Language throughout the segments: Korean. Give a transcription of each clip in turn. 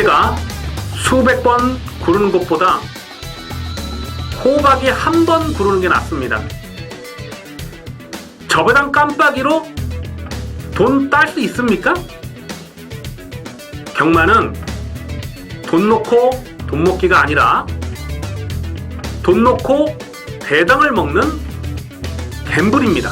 강민이가 수백 번 구르는 것보다 호박이 한 번 구르는 게 낫습니다. 저배당 깜빡이로 돈 딸 수 있습니까? 경마는 돈 놓고 돈 먹기가 아니라 돈 놓고 배당을 먹는 갬블입니다.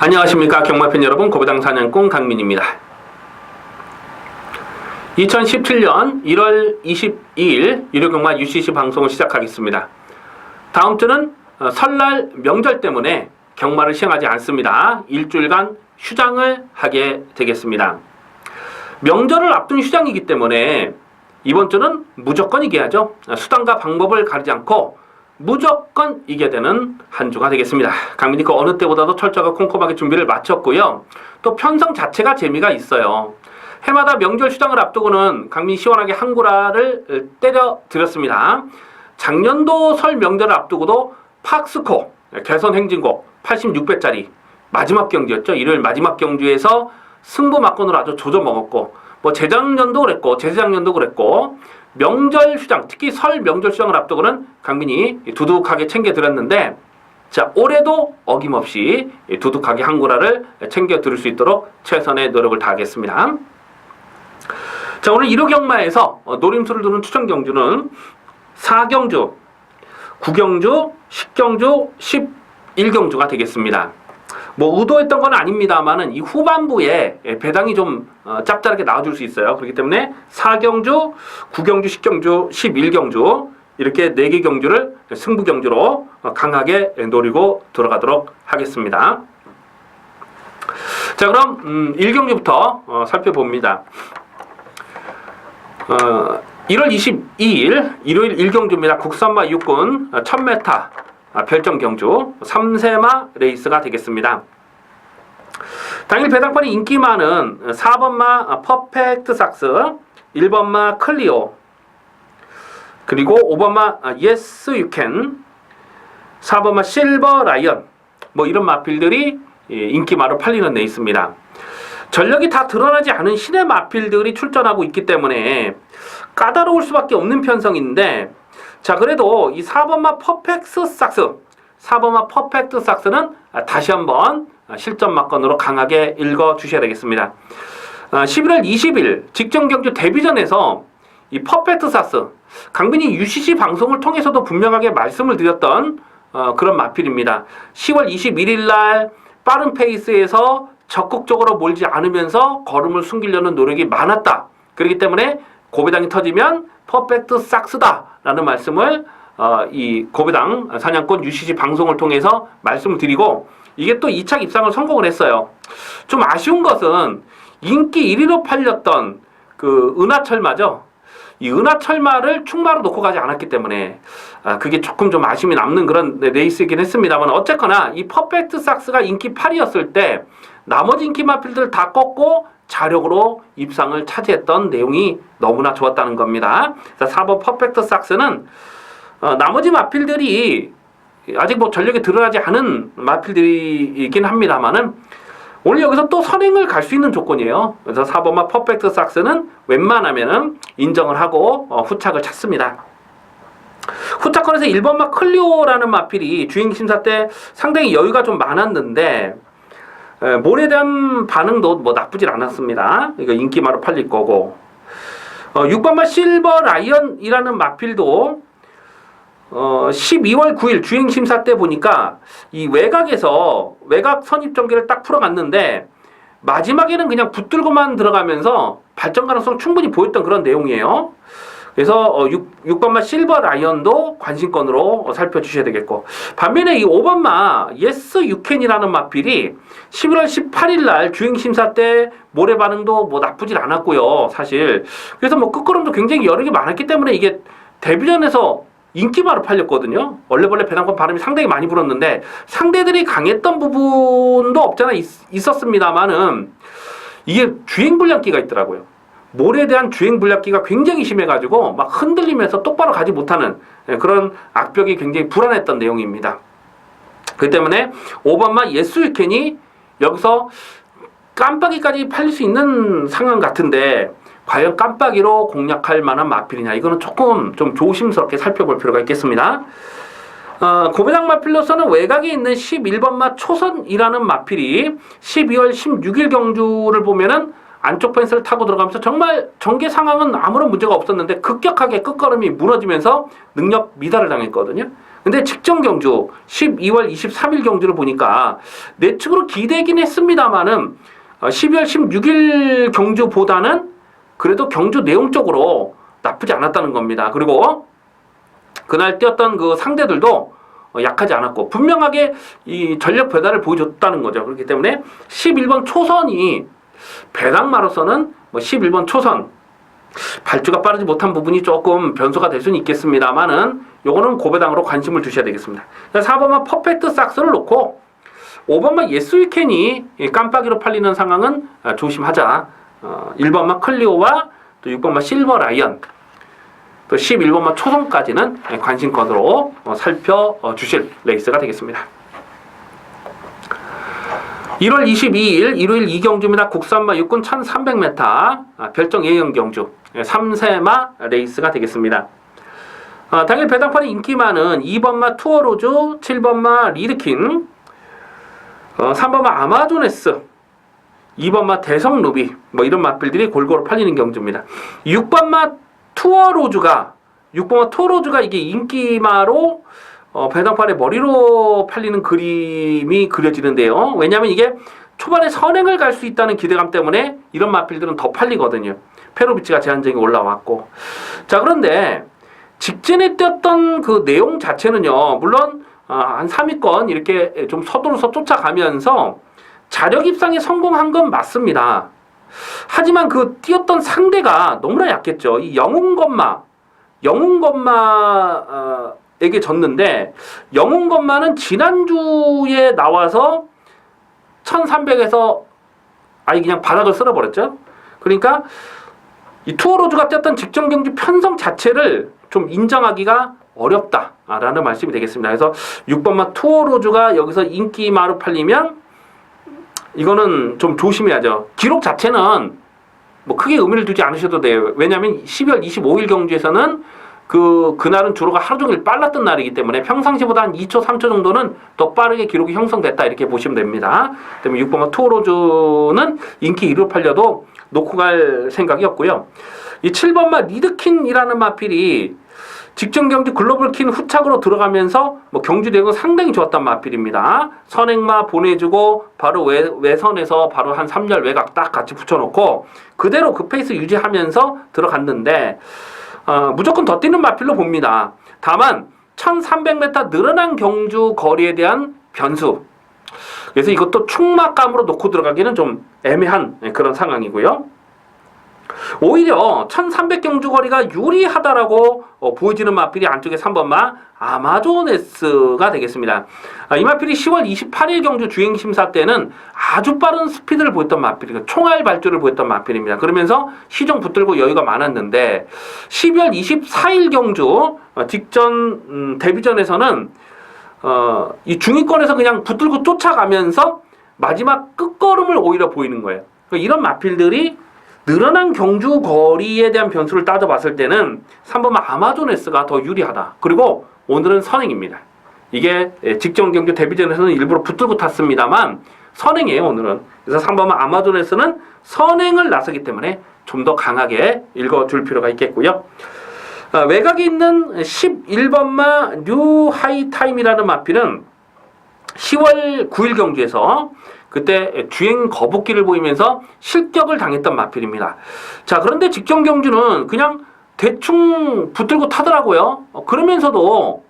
안녕하십니까 경마팬 여러분, 고배당 사냥꾼 강민입니다. 2017년 1월 22일 일요경마 UCC 방송을 시작하겠습니다. 다음 주는 설날 명절 때문에 경마를 시행하지 않습니다. 일주일간 휴장을 하게 되겠습니다. 명절을 앞둔 휴장이기 때문에 이번 주는 무조건 이겨야죠. 수단과 방법을 가리지 않고 무조건 이겨야 되는 한 주가 되겠습니다. 강민이가 어느 때보다도 철저하게 꼼꼼하게 준비를 마쳤고요. 또 편성 자체가 재미가 있어요. 해마다 명절 휴장을 앞두고는 강민이 시원하게 한구라를 때려 드렸습니다. 작년도 설 명절을 앞두고도 팍스코 개선 행진곡 86배짜리 마지막 경주였죠. 일요일 마지막 경주에서 승부 막건으로 아주 조져 먹었고, 뭐 재작년도 그랬고 재작년도 그랬고, 명절 휴장, 특히 설 명절 휴장을 앞두고는 강민이 두둑하게 챙겨드렸는데, 자, 올해도 어김없이 두둑하게 한구라를 챙겨드릴 수 있도록 최선의 노력을 다하겠습니다. 자, 오늘 1호 경마에서 노림수를 두는 추천 경주는 4경주, 9경주, 10경주, 11경주가 되겠습니다. 뭐 의도했던 건 아닙니다만은 이 후반부에 배당이 좀 짭짤하게 나와줄 수 있어요. 그렇기 때문에 4경주, 9경주, 10경주, 11경주 이렇게 4개 경주를 승부 경주로 강하게 노리고 들어가도록 하겠습니다. 자, 그럼 1경주부터 살펴봅니다. 1월 22일 일요일 1경주입니다. 국산마 6군 1000m 별점 경주 3세마 레이스가 되겠습니다. 당일 배당권이 인기 많은 4번마 퍼펙트 삭스, 1번마 클리오, 그리고 5번마 예스 유캔, 4번마 실버 라이언, 뭐 이런 마필들이 인기마로 팔리는 레이스입니다. 전력이 다 드러나지 않은 신의 마필들이 출전하고 있기 때문에 까다로울 수밖에 없는 편성인데, 자, 그래도 이 4번마 퍼펙트 삭스, 4번마 퍼펙트 삭스는 다시 한번 실전 막건으로 강하게 읽어주셔야 되겠습니다. 11월 20일 직전 경주 데뷔전에서 이 퍼펙트 삭스, 강빈이 UCC 방송을 통해서도 분명하게 말씀을 드렸던 그런 마필입니다. 10월 21일 날 빠른 페이스에서 적극적으로 몰지 않으면서 걸음을 숨기려는 노력이 많았다. 그렇기 때문에 고배당이 터지면 퍼펙트 삭스다 라는 말씀을 이 고배당 사냥꾼 UCC 방송을 통해서 말씀을 드리고, 이게 또 2차 입상을 성공을 했어요. 좀 아쉬운 것은 인기 1위로 팔렸던 그 은하철마죠. 이 은하철마를 충마로 놓고 가지 않았기 때문에 그게 조금 좀 아쉬움이 남는 그런 레이스이긴 했습니다만, 어쨌거나 이 퍼펙트 삭스가 인기 8위였을 때 나머지 인기 마필들을 다 꺾고 자력으로 입상을 차지했던 내용이 너무나 좋았다는 겁니다. 4번 퍼펙트 삭스는 나머지 마필들이 아직 뭐 전력이 드러나지 않은 마필들이긴 합니다만은 오늘 여기서 또 선행을 갈 수 있는 조건이에요. 그래서 4번마 퍼펙트 삭스는 웬만하면은 인정을 하고 후착을 찾습니다. 후착권에서 1번마 클리오라는 마필이 주행 심사 때 상당히 여유가 좀 많았는데 몰에 대한 반응도 뭐 나쁘질 않았습니다. 이거 인기마로 팔릴 거고, 6번마 실버 라이언이라는 마필도 12월 9일 주행 심사 때 보니까 이 외곽에서 외곽 선입 전개를 딱 풀어갔는데 마지막에는 그냥 붙들고만 들어가면서 발전 가능성 충분히 보였던 그런 내용이에요. 그래서 6번마 실버 라이언도 관심권으로 살펴주셔야 되겠고, 반면에 이 5번마 예스 유캔이라는 마필이 11월 18일 날 주행심사 때 모래 반응도 뭐 나쁘진 않았고요, 사실. 그래서 뭐 끝걸음도 굉장히 여러 개 많았기 때문에 이게 데뷔전에서 인기마로 팔렸거든요. 원래 배당권 바람이 상당히 많이 불었는데 상대들이 강했던 부분도 없잖아 있었습니다만은 이게 주행 불량기가 있더라고요. 몰에 대한 주행 불량기가 굉장히 심해가지고 막 흔들리면서 똑바로 가지 못하는 그런 악벽이 굉장히 불안했던 내용입니다. 그 때문에 5번마 예스위켄이 여기서 깜빡이까지 팔릴 수 있는 상황 같은데 과연 깜빡이로 공략할 만한 마필이냐, 이거는 조금 좀 조심스럽게 살펴볼 필요가 있겠습니다. 고배당 마필로서는 외곽에 있는 11번마 초선이라는 마필이 12월 16일 경주를 보면은 안쪽 펜스를 타고 들어가면서 정말 전개 상황은 아무런 문제가 없었는데 급격하게 끝걸음이 무너지면서 능력 미달을 당했거든요. 근데 직전 경주 12월 23일 경주를 보니까 내측으로 기대긴 했습니다만은 12월 16일 경주보다는 그래도 경주 내용적으로 나쁘지 않았다는 겁니다. 그리고 그날 뛰었던 그 상대들도 약하지 않았고 분명하게 이 전력 배달을 보여줬다는 거죠. 그렇기 때문에 11번 초선이 배당마로서는 11번 초선 발주가 빠르지 못한 부분이 조금 변수가 될 수는 있겠습니다만은 요거는 고배당으로 관심을 두셔야 되겠습니다. 4번만 퍼펙트 삭스를 놓고 5번만 예스위켄이 깜빡이로 팔리는 상황은 조심하자. 1번만 클리오와 또 6번만 실버 라이언, 또 11번만 초선까지는 관심권으로 살펴주실 레이스가 되겠습니다. 1월 22일 일요일 2경주입니다. 국산마 육군 1300m 별정 예형 경주 3세마 레이스가 되겠습니다. 당일 배당판의 인기 많은 2번마 투어로즈, 7번마 리드킨, 3번마 아마존에스, 2번마 대성루비 이런 마필들이 골고루 팔리는 경주입니다. 6번마 투어로즈가 이게 인기마로 배당판의 머리로 팔리는 그림이 그려지는데요. 왜냐하면 이게 초반에 선행을 갈 수 있다는 기대감 때문에 이런 마필들은 더 팔리거든요. 페로비치가 제한적이 올라왔고. 자, 그런데 직전에 뛰었던 그 내용 자체는요, 물론 한 3위권 이렇게 좀 서두르서 쫓아가면서 자력 입상에 성공한 건 맞습니다. 하지만 그 뛰었던 상대가 너무나 약했죠. 이 영웅건마에게 졌는데, 영웅건마는 지난주에 나와서 1300에서 아예 그냥 바닥을 쓸어버렸죠. 그러니까 이 투어로즈가 뛰었던 직전 경주 편성 자체를 좀 인정하기가 어렵다라는 말씀이 되겠습니다. 그래서 6번마 투어로즈가 여기서 인기마로 팔리면 이거는 좀 조심해야죠. 기록 자체는 크게 의미를 두지 않으셔도 돼요. 왜냐하면 12월 25일 경주에서는 그날은 주로가 하루 종일 빨랐던 날이기 때문에 평상시보다 한 2초, 3초 정도는 더 빠르게 기록이 형성됐다, 이렇게 보시면 됩니다. 때문에 6번마 투어로즈는 인기 1로 팔려도 놓고 갈 생각이 없고요. 이 7번마 리드킨이라는 마필이 직전 경주 글로벌킨 후착으로 들어가면서 경주 대응은 상당히 좋았단 마필입니다. 선행마 보내주고 바로 외선에서 바로 한 3열 외곽 딱 같이 붙여놓고 그대로 그 페이스 유지하면서 들어갔는데 무조건 더 뛰는 마필로 봅니다. 다만 1300m 늘어난 경주 거리에 대한 변수, 그래서 이것도 충막감으로 놓고 들어가기는 좀 애매한 그런 상황이고요. 오히려 1300 경주 거리가 유리하다라고 보여지는 마필이 안쪽에 3번마 아마존에스가 되겠습니다. 이 마필이 10월 28일 경주 주행심사 때는 아주 빠른 스피드를 보였던 마필이고 총알 발주를 보였던 마필입니다. 그러면서 시종 붙들고 여유가 많았는데 12월 24일 경주 직전 데뷔전에서는 이 중위권에서 그냥 붙들고 쫓아가면서 마지막 끝걸음을 오히려 보이는 거예요. 이런 마필들이 늘어난 경주 거리에 대한 변수를 따져봤을 때는 3번마 아마존에스가 더 유리하다. 그리고 오늘은 선행입니다. 이게 직전 경주 데뷔전에서는 일부러 붙들고 탔습니다만 선행이에요, 오늘은. 그래서 3번마 아마존에스는 선행을 나서기 때문에 좀 더 강하게 읽어줄 필요가 있겠고요. 외곽에 있는 11번마 뉴 하이타임이라는 마필은 10월 9일 경주에서 그때 주행 거북기를 보이면서 실격을 당했던 마필입니다. 자, 그런데 직전 경주는 그냥 대충 붙들고 타더라고요. 그러면서도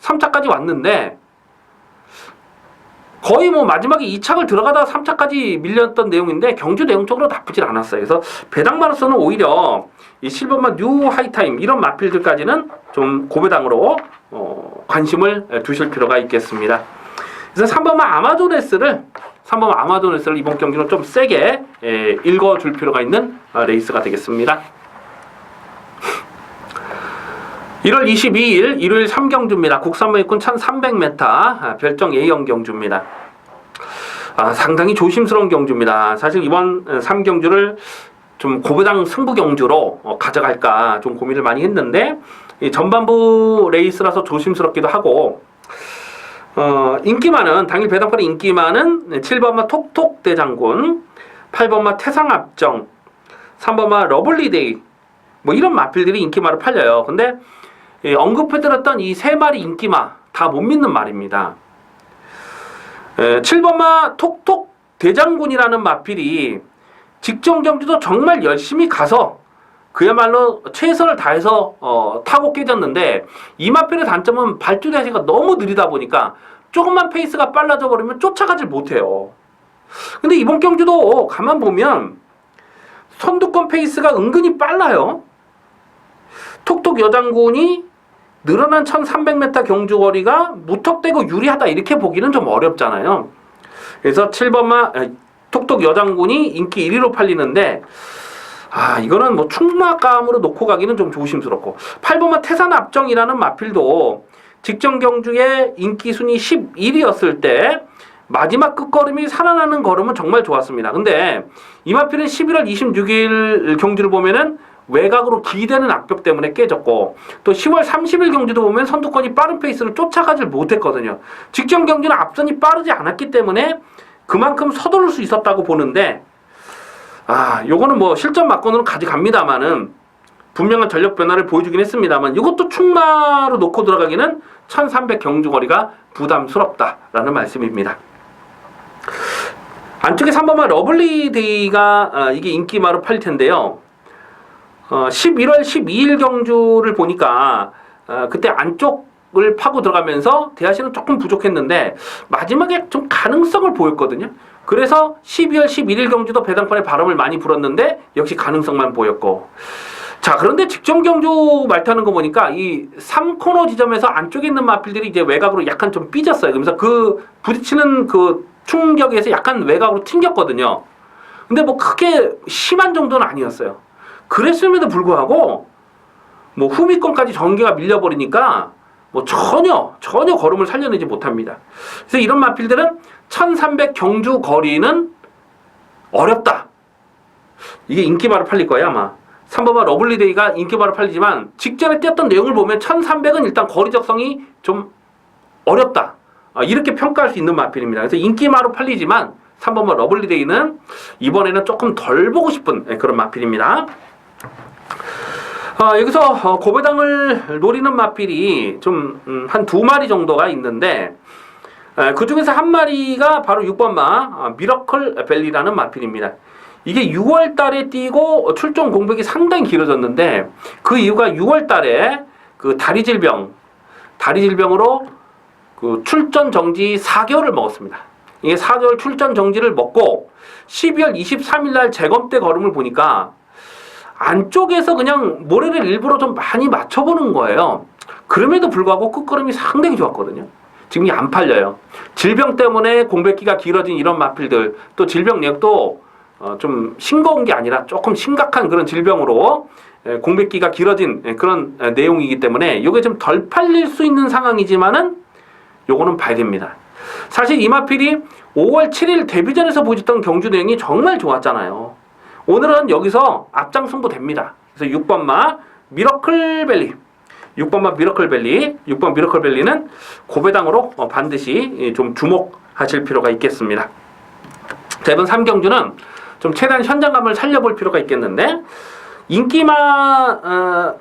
3차까지 왔는데 거의 마지막에 2착을 들어가다가 3차까지 밀렸던 내용인데 경주 내용적으로 나쁘진 않았어요. 그래서 배당마로서는 오히려 이 7번마 뉴 하이타임 이런 마필들까지는 좀 고배당으로 관심을 두실 필요가 있겠습니다. 그래서 3번마 아마존에스를 이번 경기는 좀 세게 읽어줄 필요가 있는 레이스가 되겠습니다. 1월 22일 일요일 3경주입니다. 국산마 6군 1300m 별정 A형 경주입니다. 상당히 조심스러운 경주입니다. 사실 이번 3경주를 좀 고배당 승부 경주로 가져갈까 좀 고민을 많이 했는데 이 전반부 레이스라서 조심스럽기도 하고 인기 많은 당일 배당판의 인기 많은 7번마 톡톡 대장군, 8번마 태상압정, 3번마 러블리데이 뭐 이런 마필들이 인기마로 팔려요. 근데 언급해드렸던 이 세 마리 인기마 다 못 믿는 말입니다. 7번마 톡톡 대장군이라는 마필이 직전 경주도 정말 열심히 가서 그야말로 최선을 다해서 타고 깨졌는데 이 마필의 단점은 발주 대세가 너무 느리다 보니까 조금만 페이스가 빨라져 버리면 쫓아가질 못해요. 근데 이번 경주도 가만 보면 선두권 페이스가 은근히 빨라요. 톡톡 여장군이 늘어난 1300m 경주거리가 무턱대고 유리하다 이렇게 보기는 좀 어렵잖아요. 그래서 7번마 톡톡 여장군이 인기 1위로 팔리는데 이거는 뭐 충마감으로 놓고 가기는 좀 조심스럽고 8번마 태산압정이라는 마필도 직전 경주에 인기 순위 11위였을 때 마지막 끝걸음이 살아나는 걸음은 정말 좋았습니다. 근데 이 마필은 11월 26일 경주를 보면은 외곽으로 기대는 악벽 때문에 깨졌고 또 10월 30일 경주도 보면 선두권이 빠른 페이스를 쫓아가질 못했거든요. 직전 경주는 앞선이 빠르지 않았기 때문에 그만큼 서두를 수 있었다고 보는데 요거는 뭐 실전 막건으로 가져갑니다만은 분명한 전력 변화를 보여주긴 했습니다만 이것도 충마로 놓고 들어가기는 1300 경주거리가 부담스럽다라는 말씀입니다. 안쪽에 3번마 러블리데이가 이게 인기마로 팔릴 텐데요. 11월 12일 경주를 보니까 그때 안쪽을 파고 들어가면서 대하시는 조금 부족했는데 마지막에 좀 가능성을 보였거든요. 그래서 12월 11일 경주도 배당판에 바람을 많이 불었는데 역시 가능성만 보였고 자 그런데 직전 경주 말 타는 거 보니까 이 3코너 지점에서 안쪽에 있는 마필들이 이제 외곽으로 약간 좀 삐졌어요. 그러면서 그 부딪히는 그 충격에서 약간 외곽으로 튕겼거든요. 근데 뭐 크게 심한 정도는 아니었어요. 그랬음에도 불구하고 뭐 후미권까지 전개가 밀려버리니까 뭐 전혀 걸음을 살려내지 못합니다. 그래서 이런 마필들은 1300 경주 거리는 어렵다. 이게 인기바로 팔릴 거예요 아마. 3번마 러블리데이가 인기바로 팔리지만 직전에 뛰었던 내용을 보면 1300은 일단 거리 적성이 좀 어렵다. 이렇게 평가할 수 있는 마필입니다. 그래서 인기마로 팔리지만 3번마 러블리데이는 이번에는 조금 덜 보고 싶은 그런 마필입니다. 여기서 고배당을 노리는 마필이 좀 한 2마리 정도가 있는데 그 중에서 한 마리가 바로 6번마 미러클 밸리라는 마필입니다. 이게 6월 달에 뛰고 출전 공백이 상당히 길어졌는데 그 이유가 6월 달에 그 다리 질병으로 그 출전 정지 4개월을 먹었습니다. 이게 4개월 출전 정지를 먹고 12월 23일 날 재검 때 걸음을 보니까 안쪽에서 그냥 모래를 일부러 좀 많이 맞춰보는 거예요. 그럼에도 불구하고 끝걸음이 상당히 좋았거든요. 지금 안 팔려요. 질병 때문에 공백기가 길어진 이런 마필들 또 질병 내역도 좀 싱거운 게 아니라 조금 심각한 그런 질병으로 공백기가 길어진 그런 내용이기 때문에 이게 좀 덜 팔릴 수 있는 상황이지만은 요거는 봐야 됩니다. 사실 이 마필이 5월 7일 데뷔전에서 보여줬던 경주 내용이 정말 좋았잖아요. 오늘은 여기서 앞장 승부 됩니다. 그래서 6번마 미러클밸리 6번 미러클밸리는 고배당으로 반드시 좀 주목하실 필요가 있겠습니다. 자, 이번 3경주는 좀 최대한 현장감을 살려볼 필요가 있겠는데 인기마에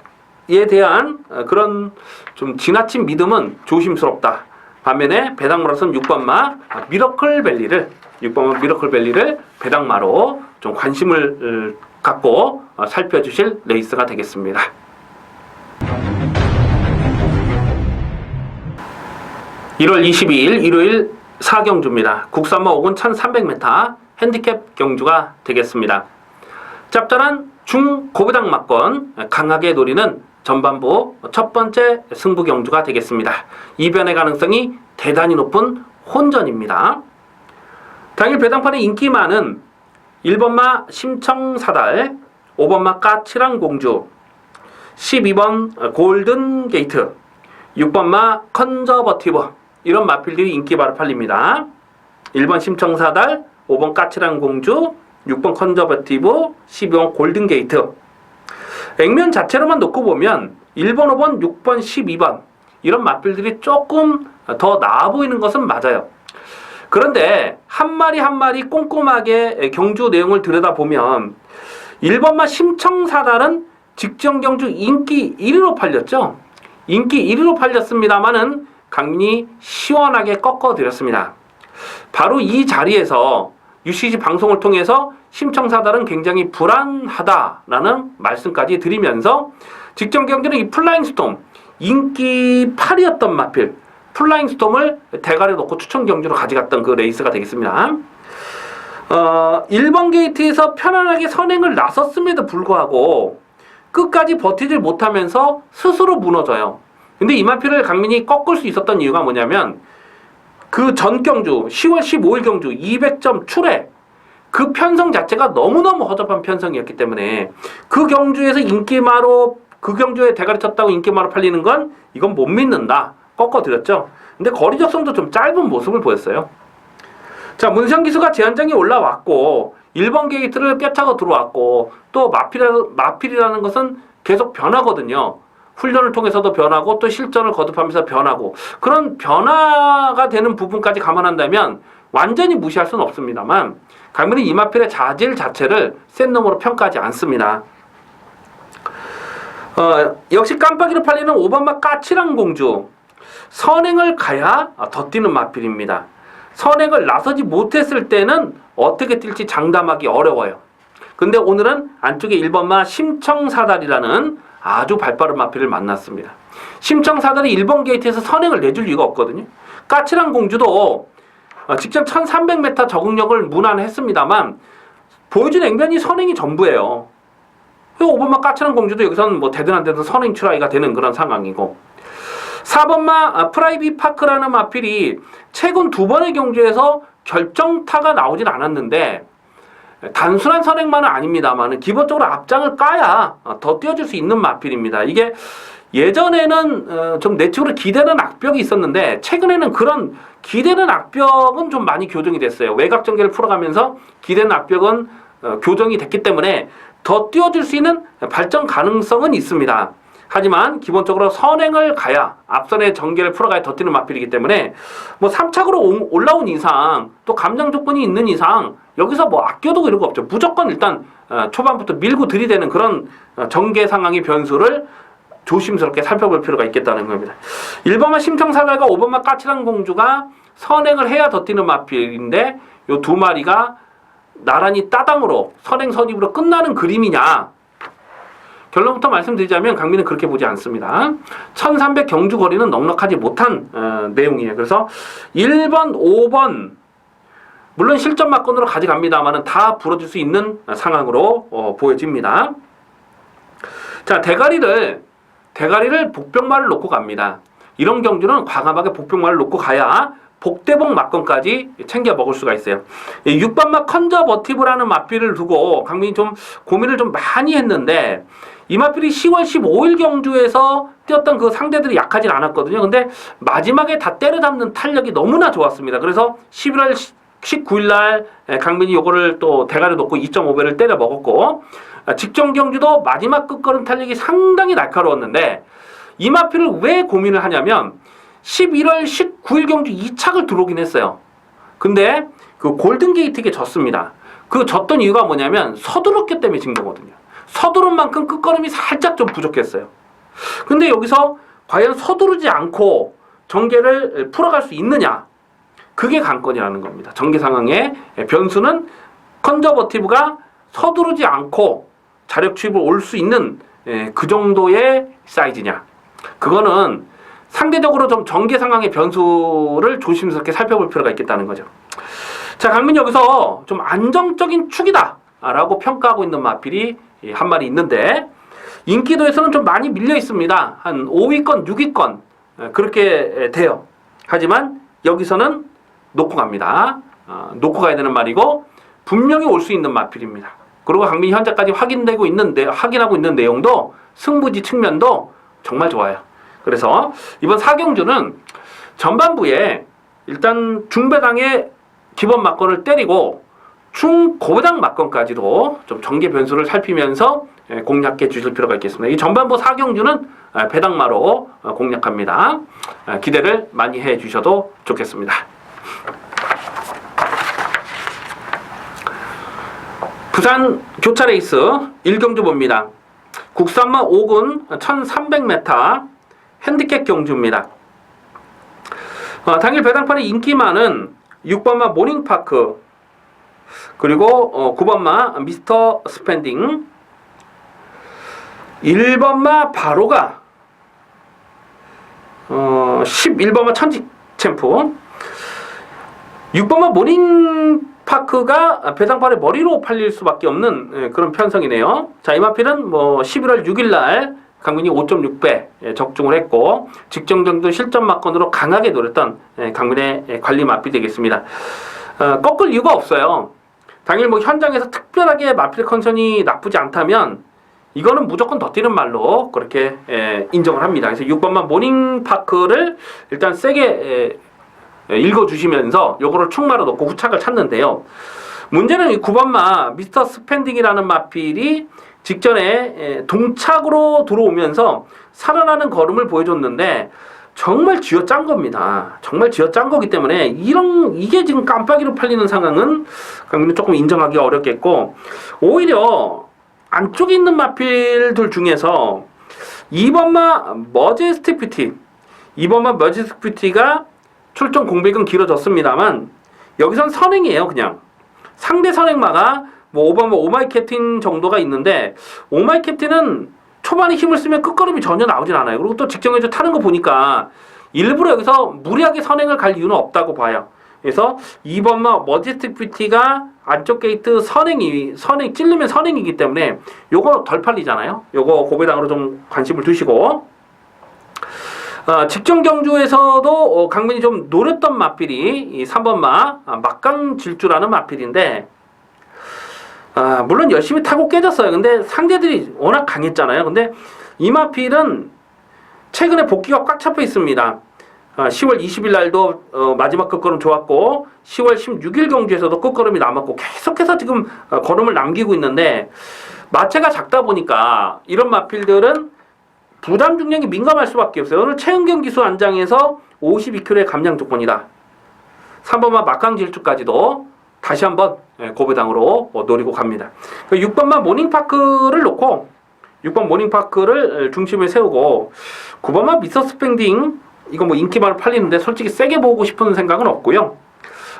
대한 그런 좀 지나친 믿음은 조심스럽다. 반면에 배당마로선 6번마 미러클밸리를 배당마로 좀 관심을 갖고 살펴주실 레이스가 되겠습니다. (1월 22일) 일요일 4경주입니다. 국산마 5군 1300m 핸디캡 경주가 되겠습니다. 짭짤한 중고배당 막건 강하게 노리는 전반부 첫 번째 승부 경주가 되겠습니다. 이변의 가능성이 대단히 높은 혼전입니다. 당일 배당판의 인기 많은 1번마 심청사달, 5번마 까칠한 공주, 12번 골든 게이트, 6번 마 컨저버티브, 이런 마필들이 인기 바로 팔립니다. 1번 심청사달, 5번 까칠한 공주, 6번 컨저버티브, 12번 골든 게이트. 액면 자체로만 놓고 보면 1번, 5번, 6번, 12번 이런 마필들이 조금 더 나아 보이는 것은 맞아요. 그런데 한 마리 한 마리 꼼꼼하게 경주 내용을 들여다보면 1번마 심청사달은 직전 경주 인기 1위로 팔렸죠. 인기 1위로 팔렸습니다만은 강민이 시원하게 꺾어드렸습니다. 바로 이 자리에서 UCC 방송을 통해서 심청사달은 굉장히 불안하다라는 말씀까지 드리면서 직전 경주는 이 플라잉스톰 인기 8위였던 마필 플라잉스톰을 대가리에 놓고 추천 경주로 가져갔던 그 레이스가 되겠습니다. 1번 게이트에서 편안하게 선행을 나섰음에도 불구하고 끝까지 버티질 못하면서 스스로 무너져요. 근데 이 마필을 강민이 꺾을 수 있었던 이유가 뭐냐면 그 전 경주 10월 15일 경주 200점 출애 그 편성 자체가 너무너무 허접한 편성이었기 때문에 그 경주에서 인기마로 그 경주에 대가리 쳤다고 인기마로 팔리는 건 이건 못 믿는다. 꺾어드렸죠. 근데 거리 적성도 좀 짧은 모습을 보였어요. 자, 문세영 기수가 제한장에 올라왔고 1번 게이트를 꿰차고 들어왔고 또 마필이라는 것은 계속 변하거든요. 훈련을 통해서도 변하고 또 실전을 거듭하면서 변하고 그런 변화가 되는 부분까지 감안한다면 완전히 무시할 수는 없습니다만 강민은 이 마필의 자질 자체를 센 놈으로 평가하지 않습니다. 역시 깜빡이로 팔리는 5번마 까칠한 공주 선행을 가야 더 뛰는 마필입니다. 선행을 나서지 못했을 때는 어떻게 뛸지 장담하기 어려워요. 근데 오늘은 안쪽에 1번마 심청사달이라는 아주 발빠른 마필을 만났습니다. 심청사달이 1번 게이트에서 선행을 내줄 리가 없거든요. 까칠한 공주도 직전 1300m 적응력을 무난했습니다만 보여준 액면이 선행이 전부예요. 5번마 까칠한 공주도 여기서는 뭐 되든 안 되든 선행 출하이가 되는 그런 상황이고 4번마 프라이빗 파크라는 마필이 최근 2번의 경주에서 결정타가 나오진 않았는데 단순한 선행만은 아닙니다만 기본적으로 앞장을 까야 더 뛰어줄 수 있는 마필입니다. 이게 예전에는 좀 내측으로 기대는 악벽이 있었는데 최근에는 그런 기대는 악벽은 좀 많이 교정이 됐어요. 외곽 전개를 풀어가면서 기대는 악벽은 교정이 됐기 때문에 더 뛰어줄 수 있는 발전 가능성은 있습니다. 하지만 기본적으로 선행을 가야 앞선의 전개를 풀어가야 더 뛰는 마필이기 때문에 뭐 3착으로 올라온 이상 또 감장 조건이 있는 이상 여기서 뭐 아껴두고 이런 거 없죠. 무조건 일단 초반부터 밀고 들이대는 그런 전개 상황의 변수를 조심스럽게 살펴볼 필요가 있겠다는 겁니다. 1번마 심청사달과 5번마 까칠한 공주가 선행을 해야 더 뛰는 마필인데 요 두 마리가 나란히 따당으로 선행 선입으로 끝나는 그림이냐? 결론부터 말씀드리자면 강민은 그렇게 보지 않습니다. 1300 경주 거리는 넉넉하지 못한 내용이에요. 그래서 1번, 5번 물론 실전 막건으로 가져갑니다만 다 불어줄 수 있는 상황으로 보여집니다. 자, 대가리를 복병말을 놓고 갑니다. 이런 경주는 과감하게 복병말을 놓고 가야 복대복 막건까지 챙겨 먹을 수가 있어요. 6번마 컨저버티브라는 마필을 두고 강민이 좀 고민을 좀 많이 했는데 이 마필이 10월 15일 경주에서 뛰었던 그 상대들이 약하진 않았거든요. 근데 마지막에 다 때려잡는 탄력이 너무나 좋았습니다. 그래서 11월 19일 날 강민이 요거를 또 대가리 놓고 2.5배를 때려 먹었고 직전 경주도 마지막 끝걸음 탄력이 상당히 날카로웠는데 이 마필을 왜 고민을 하냐면 11월 19일 경주 2착을 들어오긴 했어요. 근데 그 골든게이트에게 졌습니다. 그 졌던 이유가 뭐냐면 서두르기 때문에 진 거거든요. 서두른 만큼 끝걸음이 살짝 좀 부족했어요. 근데 여기서 과연 서두르지 않고 전개를 풀어갈 수 있느냐? 그게 관건이라는 겁니다. 전개 상황의 변수는 컨저버티브가 서두르지 않고 자력 추입을 올 수 있는 그 정도의 사이즈냐. 그거는 상대적으로 좀 전개 상황의 변수를 조심스럽게 살펴볼 필요가 있겠다는 거죠. 자, 강민이 여기서 좀 안정적인 축이다 라고 평가하고 있는 마필이 한 마리 있는데 인기도에서는 좀 많이 밀려 있습니다. 한 5위권, 6위권 그렇게 돼요. 하지만 여기서는 놓고 갑니다. 놓고 가야 되는 말이고 분명히 올 수 있는 마필입니다. 그리고 강민이 현재까지 확인하고 있는 내용도 승부지 측면도 정말 좋아요. 그래서 이번 4경주는 전반부에 일단 중배당의 기본 막건을 때리고 중고배당 막건까지도 좀 전개 변수를 살피면서 공략해 주실 필요가 있겠습니다. 이 전반부 4경주는 배당마로 공략합니다. 기대를 많이 해 주셔도 좋겠습니다. 부산 교차 레이스 1경주 봅니다. 국산마 5군 1300m 핸디캡 경주입니다. 당일 배당판의 인기 많은 6번마 모닝파크, 그리고 9번마 미스터 스펜딩, 1번마 바로가, 11번마 천지 챔프, 6번마 모닝파크가 배당판의 머리로 팔릴 수밖에 없는 그런 편성이네요. 자, 이 마필은 11월 6일날 강민이 5.6배 적중을 했고 직전경도 실전 막건으로 강하게 노렸던 강민의 관리 마필 되겠습니다. 꺾을 이유가 없어요. 당일 현장에서 특별하게 마필 컨디션이 나쁘지 않다면 이거는 무조건 더 뛰는 말로 그렇게 인정을 합니다. 그래서 6번만 모닝파크를 일단 세게 읽어주시면서 요거를 충마로 놓고 후착을 찾는데요. 문제는 이 9번마 미스터 스펜딩이라는 마필이 직전에 동착으로 들어오면서 살아나는 걸음을 보여줬는데 정말 쥐어짠 겁니다. 정말 쥐어짠 거기 때문에 이게 지금 깜빡이로 팔리는 상황은 강민은 조금 인정하기 어렵겠고, 오히려 안쪽에 있는 마필들 중에서 2번마 머제스틱 뷰티, 2번마 머제스틱 뷰티가 출전 공백은 길어졌습니다만 여기선 선행이에요. 그냥 상대 선행마가 5번마 오마이 캡틴 정도가 있는데, 오마이 캡틴은 초반에 힘을 쓰면 끝걸음이 전혀 나오진 않아요. 그리고 또 직전에 타는 거 보니까 일부러 여기서 무리하게 선행을 갈 이유는 없다고 봐요. 그래서 2번마 머지스틱 뷰티가 안쪽 게이트 선행 찔르면 선행이기 때문에 요거 덜 팔리잖아요. 요거 고배당으로 좀 관심을 두시고, 직전 경주에서도 강민이 좀 노렸던 마필이 이 3번마 막강 질주라는 마필인데, 물론 열심히 타고 깨졌어요. 근데 상대들이 워낙 강했잖아요. 근데 이 마필은 최근에 복귀가 꽉 잡혀 있습니다. 10월 20일 날도 마지막 끝걸음 좋았고 10월 16일 경주에서도 끝걸음이 남았고 계속해서 지금 걸음을 남기고 있는데, 마체가 작다 보니까 이런 마필들은 부담 중량이 민감할 수밖에 없어요. 오늘 최은경 기수 안장에서 52kg의 감량 조건이다. 3번마 막강 질주까지도 다시 한번 고배당으로 노리고 갑니다. 6번만 모닝파크를 놓고 6번 모닝파크를 중심에 세우고 9번만 미스터 스펜딩, 이거 인기만 팔리는데 솔직히 세게 보고 싶은 생각은 없고요.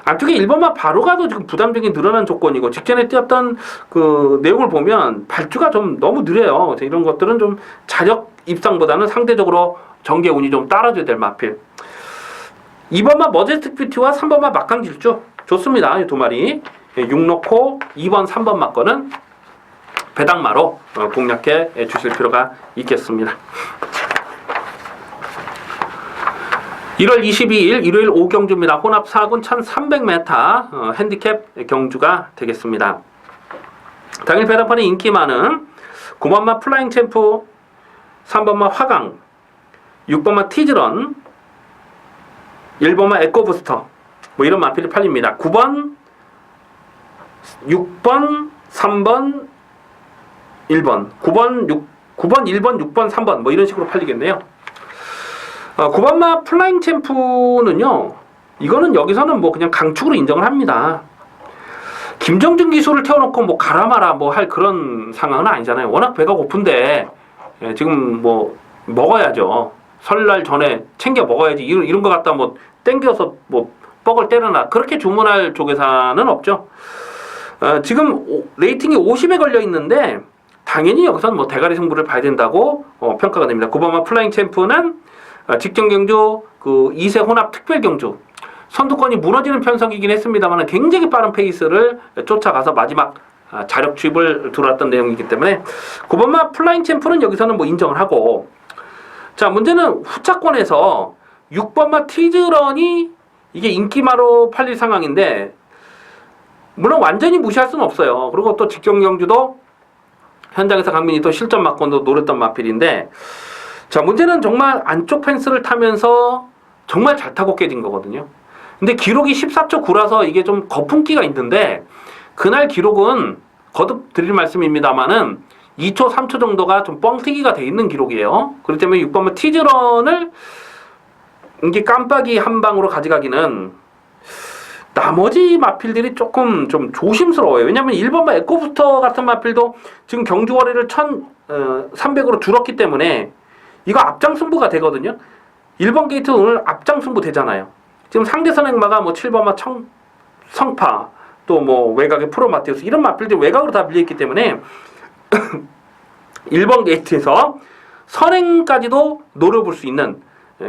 안쪽에 1번만 바로 가도 지금 부담적인 늘어난 조건이고 직전에 뛰었던 그 내용을 보면 발주가 좀 너무 느려요. 그래서 이런 것들은 좀 자력 입상보다는 상대적으로 전개 운이 좀 따라줘야 될 마필. 2번만 머제스틱 뷰티와 3번만 막강 질주 좋습니다. 이 두 마리 6 놓고 2번 3번 막거는 배당마로 공략해 주실 필요가 있겠습니다. 1월 22일 일요일 5경주입니다. 혼합 4군 1300m 핸디캡 경주가 되겠습니다. 당일 배당판에 인기 많은 9번마 플라잉 챔프, 3번마 화강, 6번마 티즈런, 1번마 에코부스터 이런 마필이 팔립니다. 9번, 6번, 3번, 1번, 9번, 1번, 6번, 3번 이런 식으로 팔리겠네요. 9번마 플라잉 챔프는요, 이거는 여기서는 그냥 강축으로 인정을 합니다. 김정준 기수를 태워놓고 가라마라 할 그런 상황은 아니잖아요. 워낙 배가 고픈데 지금 먹어야죠. 설날 전에 챙겨 먹어야지. 이런 거 갖다 땡겨서 뻑을 때려놔. 그렇게 주문할 조계사는 없죠. 지금 레이팅이 50에 걸려 있는데 당연히 여기서는 대가리 승부를 봐야 된다고 평가가 됩니다. 9번마 플라잉 챔프는 직전 경주 2세 혼합 특별 경주 선두권이 무너지는 편성이긴 했습니다만 굉장히 빠른 페이스를 쫓아가서 마지막 자력 주입을 들어왔던 내용이기 때문에 9번마 플라잉 챔프는 여기서는 인정을 하고, 자, 문제는 후차권에서 6번마 티즈런이 이게 인기마로 팔릴 상황인데 물론 완전히 무시할 수는 없어요. 그리고 또 직전 경주도 현장에서 강민이 또 실점 맞고도 노렸던 마필인데, 자, 문제는 정말 안쪽 펜스를 타면서 정말 잘 타고 깨진 거거든요. 근데 기록이 14초 9라서 이게 좀 거품기가 있는데, 그날 기록은 거듭 드릴 말씀입니다만은 2초 3초 정도가 좀 뻥튀기가 돼 있는 기록이에요. 그렇기 때문에 6번은 티즈런을 이게 깜빡이 한 방으로 가져가기는 나머지 마필들이 조금 좀 조심스러워요. 왜냐면 1번마 에코부스터 같은 마필도 지금 경주거리를 1300으로 줄었기 때문에 이거 앞장 승부가 되거든요. 1번 게이트 오늘 앞장 승부 되잖아요. 지금 상대 선행마가 뭐 7번마 성파, 또 뭐 외곽의 프로마테우스, 이런 마필들 외곽으로 다 밀려있기 때문에 1번 게이트에서 선행까지도 노려볼 수 있는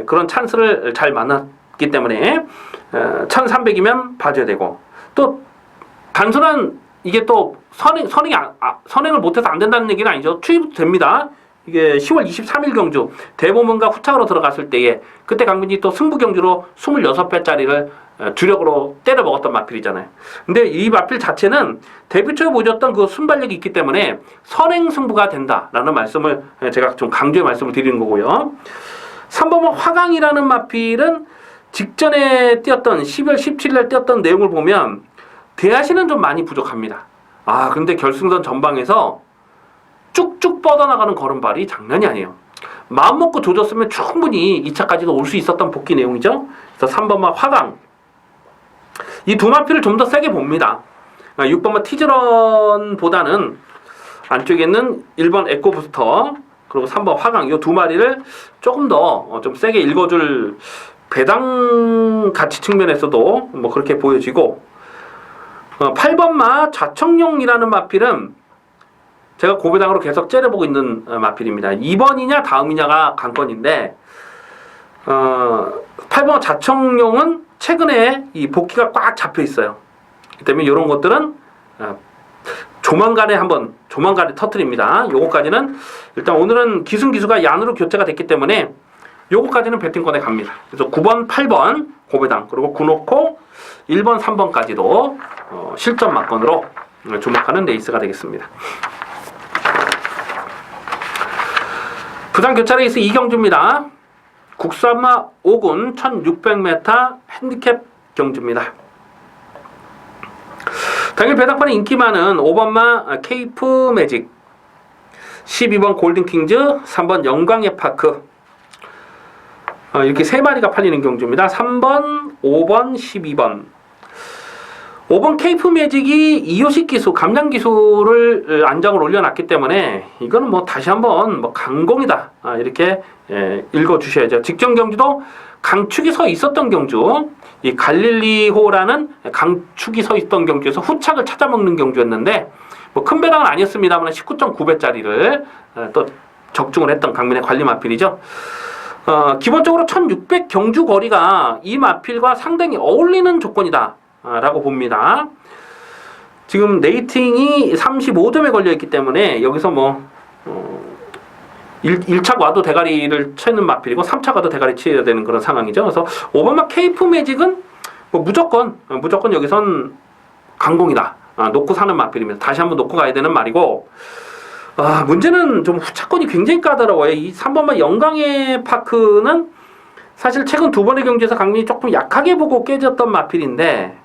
그런 찬스를 잘 만났기 때문에 1300이면 봐줘야 되고, 또 단순한 이게 또 선행을 못해서 안 된다는 얘기는 아니죠. 추입도 됩니다. 이게 10월 23일 경주 대보문과 후착으로 들어갔을 때에 그때 강민이 또 승부 경주로 26배짜리를 주력으로 때려 먹었던 마필이잖아요. 근데 이 마필 자체는 데뷔 초에 보여줬던 그 순발력이 있기 때문에 선행 승부가 된다라는 말씀을 제가 좀 강조의 말씀을 드리는 거고요. 3번은 화강이라는 마필은 직전에 뛰었던 12월 17일에 뛰었던 내용을 보면 대하시는 좀 많이 부족합니다. 근데 결승선 전방에서 쭉쭉 뻗어나가는 걸음발이 장난이 아니에요. 마음 먹고 조졌으면 충분히 2차까지도 올 수 있었던 복귀 내용이죠. 그래서 3번마 화강, 이 두 마필을 좀 더 세게 봅니다. 6번마 티즈런보다는 안쪽에 있는 1번 에코부스터 그리고 3번 화강, 이 두 마리를 조금 더 좀 세게 읽어줄 배당 가치 측면에서도 뭐 그렇게 보여지고, 8번마 좌청룡이라는 마필은 제가 고배당으로 계속 째려보고 있는 마필입니다. 2번이냐 다음이냐가 관건인데, 8번 좌청룡은 최근에 이 복귀가 꽉 잡혀 있어요. 그렇기 때문에 이런 것들은 조만간에 터뜨립니다. 요거까지는 일단 오늘은 기승기수가 얀으로 교체가 됐기 때문에 요거까지는 배팅권에 갑니다. 그래서 9번, 8번 고배당, 그리고 구놓고 1번, 3번까지도 실점 막건으로 주목하는 레이스가 되겠습니다. 부산 교차 레이스 이경주입니다. 국산마 5군 1600m 핸디캡 경주입니다. 당일 배당판에 인기 많은 5번마 케이프 매직, 12번 골든킹즈, 3번 영광의 파크, 이렇게 세 마리가 팔리는 경주입니다. 3번, 5번, 12번. 5번 케이프 매직이 이효식 기수, 감량 기수를 안장을 올려놨기 때문에 이거는 뭐 다시 한번 뭐 강공이다, 이렇게 읽어주셔야죠. 직전 경주도 강축이 서 있었던 경주, 이 갈릴리호라는 강축이 서 있던 경주에서 후착을 찾아먹는 경주였는데, 뭐 큰 배당은 아니었습니다만 19.9배짜리를 또 적중을 했던 강민의 관리 마필이죠. 기본적으로 1600 경주 거리가 이 마필과 상당히 어울리는 조건이다 라고 봅니다. 지금 레이팅이 35점에 걸려있기 때문에 여기서 뭐 1차 와도 대가리를 치는 마필이고 3차 가도 대가리 치어야 되는 그런 상황이죠. 그래서 5번마 케이프 매직은 뭐 무조건 여기선 강공이다, 놓고 사는 마필입니다. 다시 한번 놓고 가야 되는 말이고, 문제는 좀 후차권이 굉장히 까다로워요. 이 3번마 영광의 파크는 사실 최근 두 번의 경기에서 강민이 조금 약하게 보고 깨졌던 마필인데,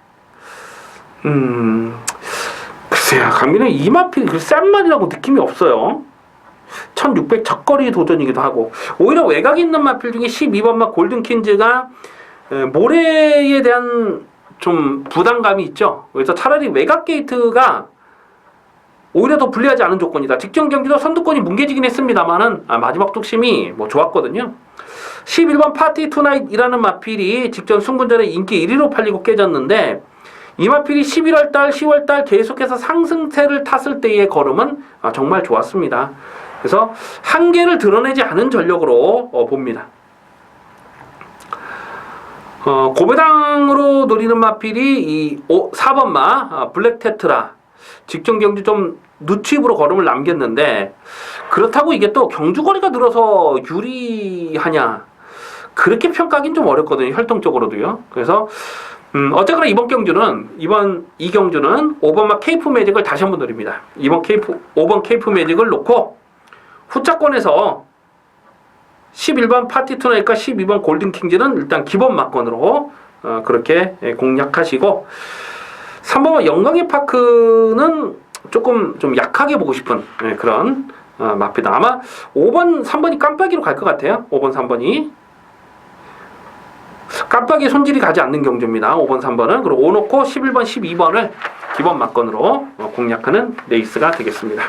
글쎄요, 강민은 이 마필이 싼 말이라고 느낌이 없어요. 1600 적거리 도전이기도 하고, 오히려 외곽에 있는 마필 중에 12번마 골든킨즈가 모래에 대한 좀 부담감이 있죠. 그래서 차라리 외곽 게이트가 오히려 더 불리하지 않은 조건이다. 직전 경기도 선두권이 뭉개지긴 했습니다만은 마지막 뚝심이 뭐 좋았거든요. 11번 파티 투나잇이라는 마필이 직전 승군전에 인기 1위로 팔리고 깨졌는데, 이 마필이 11월달, 10월달 계속해서 상승세를 탔을 때의 걸음은 정말 좋았습니다. 그래서 한계를 드러내지 않은 전력으로 봅니다. 고배당으로 노리는 마필이 이 4번마 블랙 테트라, 직전 경주 좀 누추입으로 걸음을 남겼는데, 그렇다고 이게 또 경주거리가 늘어서 유리하냐, 그렇게 평가하기는 좀 어렵거든요. 혈통적으로도요. 그래서 어쨌거나 이번 이 경주는 5번마 케이프 매직을 다시 한번 노립니다. 5번 케이프 매직을 놓고 후차권에서 11번 파티 투나잇과 12번 골든 킹즈는 일단 기본 막건으로 그렇게 공략하시고 3번 영광의 파크는 조금 좀 약하게 보고 싶은 그런 마피다. 아마 5번, 3번이 깜빡이로 갈 것 같아요. 5번, 3번이 깜빡이 손질이 가지 않는 경주입니다. 5번, 3번은. 그리고 5 놓고 11번, 12번을 기본 막건으로 공략하는 레이스가 되겠습니다.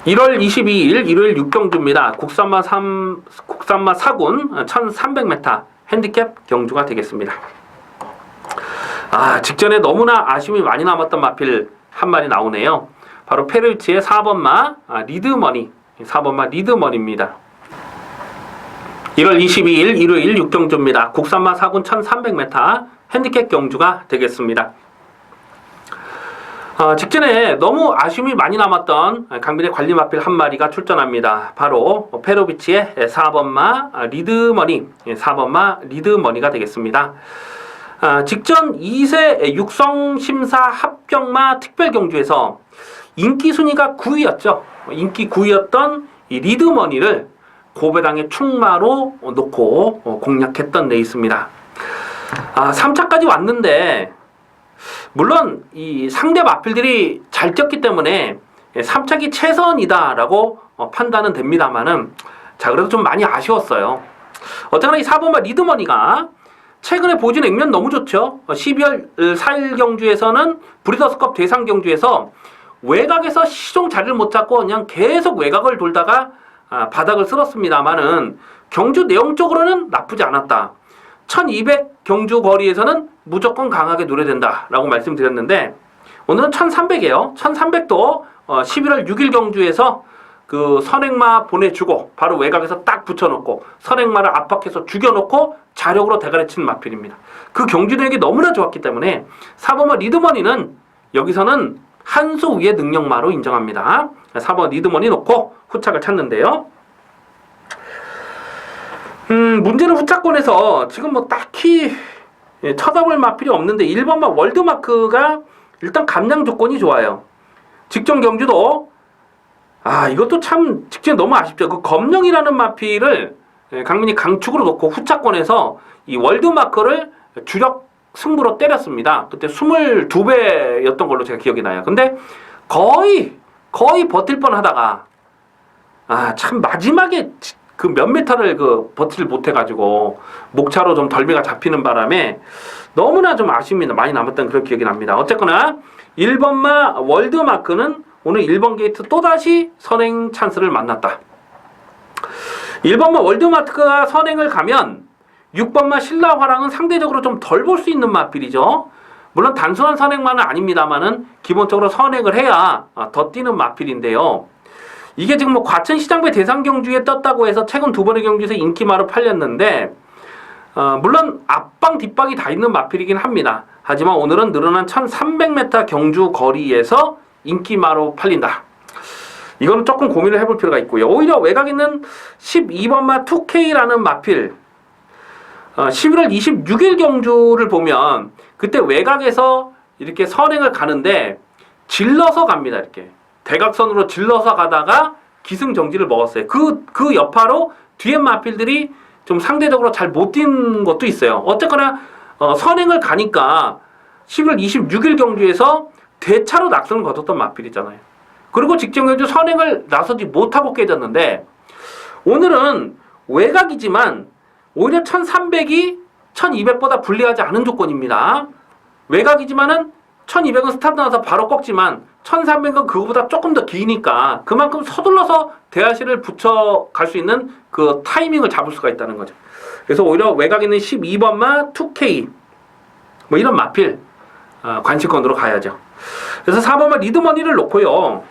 (1월 22일) 일요일 6경주입니다. 국산마 4군 1300m 핸디캡 경주가 되겠습니다. 직전에 너무나 아쉬움이 많이 남았던 마필 한 마리 나오네요. 바로 페르치의 4번마 리드머니, 4번마 리드머니입니다. 1월 22일 일요일 6경주입니다. 국산마 4군 1300m 핸디캡 경주가 되겠습니다. 직전에 너무 아쉬움이 많이 남았던 강변의 관리 마필 한 마리가 출전합니다. 바로 페로비치의 4번마 리드머니, 4번마 리드머니가 되겠습니다. 직전 2세 육성심사 합격마 특별경주에서 인기 순위가 9위였죠. 인기 9위였던 이 리드머니를 고배당의 충마로 놓고 공략했던 레이스입니다. 3차까지 왔는데 물론 이 상대 마필들이 잘 뛰었기 때문에 3차기 최선이다라고 판단은 됩니다만은 그래도 좀 많이 아쉬웠어요. 어쨌거나 이 4번마 리드머니가 최근에 보여준 액면 너무 좋죠. 12월 4일 경주에서는 브리더스컵 대상 경주에서 외곽에서 시종 자리를 못 잡고 그냥 계속 외곽을 돌다가 바닥을 쓸었습니다만은 경주 내용적으로는 나쁘지 않았다. 1200 경주 거리에서는 무조건 강하게 노려된다라고 말씀드렸는데 오늘은 1300이에요. 1300도 11월 6일 경주에서 그 선행마 보내주고 바로 외곽에서 딱 붙여놓고 선행마를 압박해서 죽여놓고 자력으로 대가리 치는 마필입니다. 그 경주 내용이 너무나 좋았기 때문에 4번마 리드머니는 여기서는 한 수 위의 능력마로 인정합니다. 4번 리드머니 놓고 후착을 찾는데요. 문제는 후차권에서 지금 뭐 딱히 쳐다볼 마필이 없는데 1번마 월드마크가 일단 감량 조건이 좋아요. 직전 경주도 이것도 참 직전에 너무 아쉽죠. 그 검령이라는 마필을 강민이 강축으로 놓고 후차권에서 이 월드마크를 주력 승부로 때렸습니다. 그때 22배였던 걸로 제가 기억이 나요. 근데 거의 버틸 뻔 하다가 참 마지막에 그 몇 미터를 버티질 못해가지고 목차로 좀 덜미가 잡히는 바람에 너무나 좀 아쉬움이 많이 남았던 그런 기억이 납니다. 어쨌거나 1번마 월드마크는 오늘 1번 게이트 또다시 선행 찬스를 만났다. 1번마 월드마크가 선행을 가면 6번마 신라화랑은 상대적으로 좀 덜 볼 수 있는 마필이죠. 물론 단순한 선행만은 아닙니다만은 기본적으로 선행을 해야 더 뛰는 마필인데요. 이게 지금 뭐 과천시장배 대상 경주에 떴다고 해서 최근 2번의 경주에서 인기마로 팔렸는데 물론 앞방 뒷방이 다 있는 마필이긴 합니다. 하지만 오늘은 늘어난 1300m 경주 거리에서 인기마로 팔린다. 이거는 조금 고민을 해볼 필요가 있고요. 오히려 외곽 있는 12번마 2K라는 마필 11월 26일 경주를 보면 그때 외곽에서 이렇게 선행을 가는데 질러서 갑니다. 이렇게 대각선으로 질러서 가다가 기승정지를 먹었어요. 그 여파로 뒤에 마필들이 좀 상대적으로 잘 못 뛴 것도 있어요. 어쨌거나 선행을 가니까 11월 26일 경주에서 대차로 낙선을 거뒀던 마필이잖아요. 그리고 직전 경주 선행을 나서지 못하고 깨졌는데 오늘은 외곽이지만 오히려 1300이 1200보다 불리하지 않은 조건입니다. 외곽이지만은 1200은 스타트 나서 바로 꺾지만 1300은 그거보다 조금 더 기니까 그만큼 서둘러서 대하시를 붙여갈 수 있는 그 타이밍을 잡을 수가 있다는 거죠. 그래서 오히려 외곽에 있는 12번마 2K 뭐 이런 마필 관심권으로 가야죠. 그래서 4번마 리드머니를 놓고요.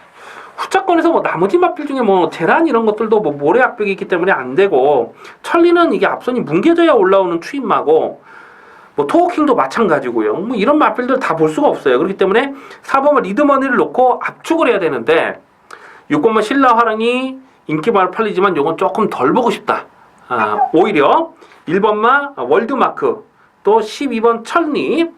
후차권에서 뭐 나머지 마필 중에 뭐 제란 이런 것들도 뭐 모래 압벽이 있기 때문에 안 되고 천리는 이게 앞선이 뭉개져야 올라오는 추임마고 뭐 토어킹도 마찬가지고요. 뭐 이런 마필들 다 볼 수가 없어요. 그렇기 때문에 4번마 리드머니를 놓고 압축을 해야 되는데 6번마 신라화랑이 인기마로 팔리지만 요건 조금 덜 보고 싶다. 오히려 1번마 월드마크 또 12번 천리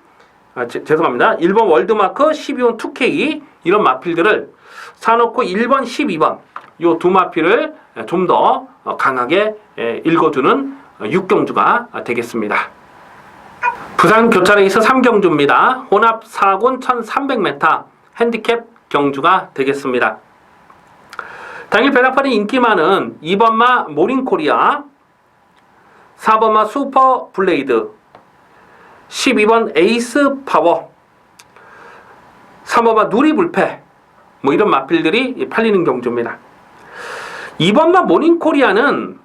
죄송합니다. 1번 월드마크 12번 2K 이런 마필들을 사놓고 1번 12번 요 두 마필을 좀 더 강하게 읽어주는 6경주가 되겠습니다. 부산 교차레이스 3경주입니다. 혼합 4군 1300m 핸디캡 경주가 되겠습니다. 당일 배당판이 인기 많은 2번마 모닝코리아, 4번마 슈퍼 블레이드, 12번 에이스 파워, 3번마 누리불패 뭐 이런 마필들이 팔리는 경주입니다. 2번마 모닝코리아는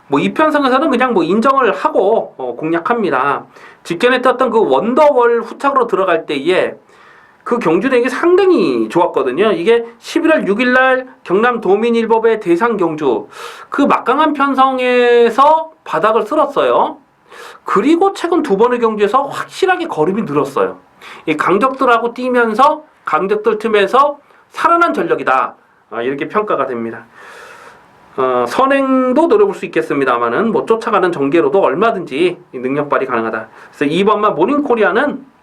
뭐 이편성에서는 그냥 뭐 인정을 하고 공략합니다. 직전에 떴던 그 원더월 후착으로 들어갈 때에 그 경주 대행이 상당히 좋았거든요. 이게 11월 6일 날 경남 도민일보배 대상 경주 그 막강한 편성에서 바닥을 쓸었어요. 그리고 최근 두 번의 경주에서 확실하게 걸음이 늘었어요. 이 강적들하고 뛰면서 강적들 틈에서 살아난 전력이다. 이렇게 평가가 됩니다. 선행도 노려볼 수 있겠습니다만은 뭐 쫓아가는 전개로도 얼마든지 능력 발휘 가능하다. 그래서 2번만 모닝코리아는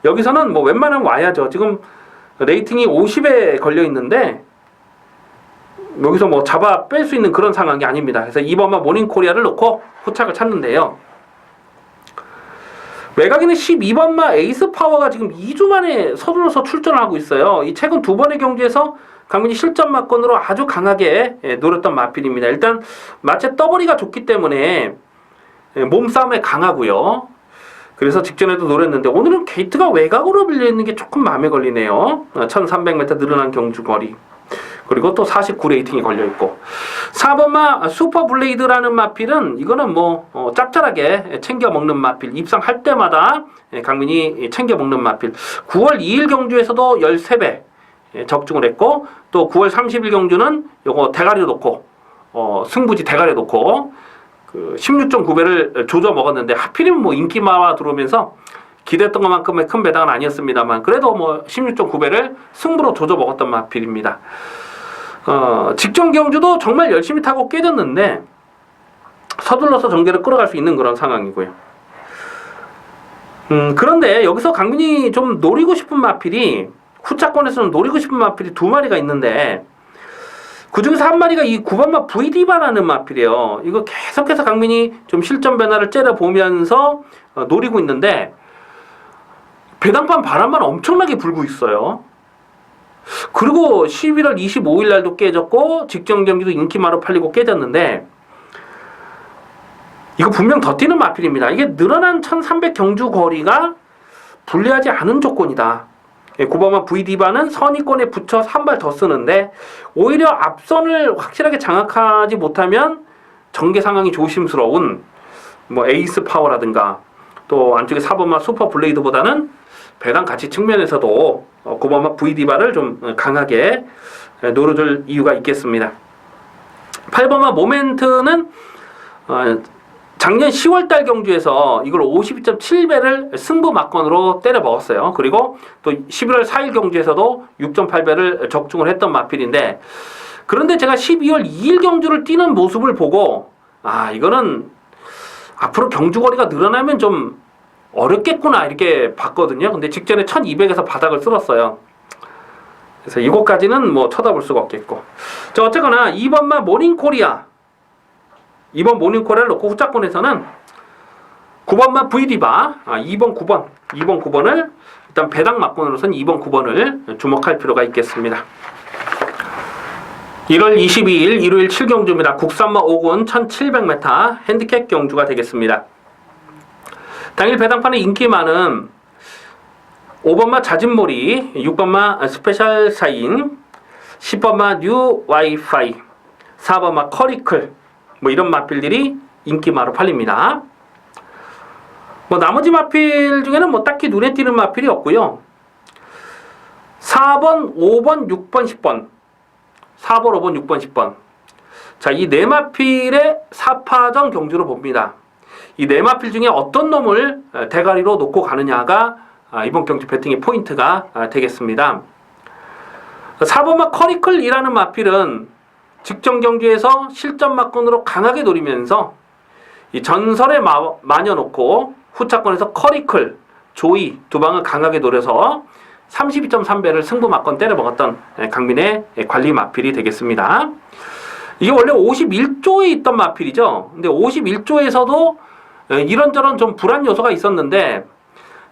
여기서는 뭐 웬만하면 와야죠. 지금 레이팅이 50에 걸려 있는데 여기서 뭐 잡아 뺄 수 있는 그런 상황이 아닙니다. 그래서 2번만 모닝코리아를 놓고 후착을 찾는데요. 외곽에는 12번마 에이스 파워가 지금 2주 만에 서둘러서 출전을 하고 있어요. 이 최근 두 번의 경주에서 강민이 실전 막건으로 아주 강하게 노렸던 마필입니다. 일단 마체 더블이가 좋기 때문에 몸싸움에 강하고요. 그래서 직전에도 노렸는데 오늘은 게이트가 외곽으로 밀려있는 게 조금 마음에 걸리네요. 1300m 늘어난 경주거리. 그리고 또 49레이팅이 걸려있고 4번마 슈퍼 블레이드라는 마필은 이거는 뭐 짭짤하게 챙겨 먹는 마필. 입상할 때마다 강민이 챙겨 먹는 마필. 9월 2일 경주에서도 13배 적중을 했고 또 9월 30일 경주는 요거 대가리 놓고 승부지 대가리 놓고 그 16.9배를 조져 먹었는데 하필이면 뭐 인기마와 들어오면서 기대했던 것만큼의 큰 배당은 아니었습니다만 그래도 뭐 16.9배를 승부로 조져 먹었던 마필입니다. 직전 경주도 정말 열심히 타고 깨졌는데 서둘러서 전개를 끌어갈 수 있는 그런 상황이고요. 그런데 여기서 강민이 좀 노리고 싶은 마필이 후차권에서는 노리고 싶은 마필이 두 마리가 있는데 그 중에서 한 마리가 이 9번마 VD바라는 마필이에요. 이거 계속해서 강민이 좀 실전 변화를 째려보면서 노리고 있는데 배당판 바람만 엄청나게 불고 있어요. 그리고 11월 25일 날도 깨졌고 직전 경기도 인기마로 팔리고 깨졌는데 이거 분명 더 뛰는 마필입니다. 이게 늘어난 1300 경주 거리가 불리하지 않은 조건이다. 9번마 VD바는 선의권에 붙여서 한 발 더 쓰는데 오히려 앞선을 확실하게 장악하지 못하면 전개 상황이 조심스러운 뭐 에이스 파워라든가 또 안쪽에 4번마 슈퍼 블레이드보다는 배당 가치 측면에서도 9번마 VD바를 좀 강하게 노려줄 이유가 있겠습니다. 8번마 모멘트는 작년 10월달 경주에서 이걸 52.7배를 승부 막건으로 때려 먹었어요. 그리고 또 11월 4일 경주에서도 6.8배를 적중을 했던 마필인데 그런데 제가 12월 2일 경주를 뛰는 모습을 보고 이거는 앞으로 경주거리가 늘어나면 좀 어렵겠구나 이렇게 봤거든요. 근데 직전에 1200에서 바닥을 쓸었어요. 그래서 이곳까지는 뭐 쳐다볼 수가 없겠고 어쨌거나 2번만 모닝코리아 2번 모닝코리아를 놓고 후차권에서는 9번만 VD바 2번 9번을 일단 배당 막건으로선 2번 9번을 주목할 필요가 있겠습니다. 1월 22일 일요일 7경주입니다. 국산마 5군 1700m 핸디캡 경주가 되겠습니다. 당일 배당판에 인기 많은 5번마 자진몰이, 6번마 스페셜 사인, 10번마 뉴 와이파이, 4번마 커리클 뭐 이런 마필들이 인기마로 팔립니다. 뭐 나머지 마필 중에는 뭐 딱히 눈에 띄는 마필이 없고요. 4번, 5번, 6번, 10번 4번, 5번, 6번, 10번 자, 이 네 마필의 4파전 경주로 봅니다. 이 네 마필 중에 어떤 놈을 대가리로 놓고 가느냐가 이번 경주 배팅의 포인트가 되겠습니다. 4번마 커리클이라는 마필은 직전 경주에서 실전막권으로 강하게 노리면서 이 전설의 마녀 놓고 후차권에서 커리클, 조이 두 방을 강하게 노려서 32.3배를 승부 막권 때려 먹었던 강민의 관리 마필이 되겠습니다. 이게 원래 51조에 있던 마필이죠. 근데 51조에서도 이런저런 좀 불안 요소가 있었는데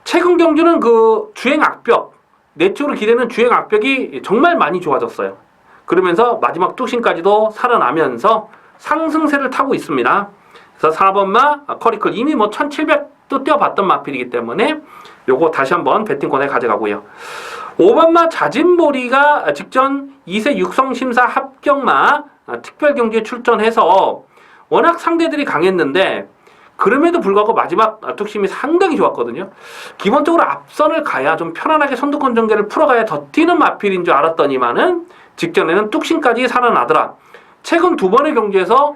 최근 경주는 그 주행 악벽, 내추로 기대는 주행 악벽이 정말 많이 좋아졌어요. 그러면서 마지막 뚝심까지도 살아나면서 상승세를 타고 있습니다. 그래서 4번마 커리클 이미 뭐 1700도 뛰어봤던 마필이기 때문에 요거 다시 한번 배팅권에 가져가고요. 5번마 자진보리가 직전 2세 육성심사 합격마 특별 경기에 출전해서 워낙 상대들이 강했는데 그럼에도 불구하고 마지막 뚝심이 상당히 좋았거든요. 기본적으로 앞선을 가야 좀 편안하게 선두권 전개를 풀어가야 더 뛰는 마필인 줄 알았더니만은 직전에는 뚝심까지 살아나더라. 최근 두 번의 경기에서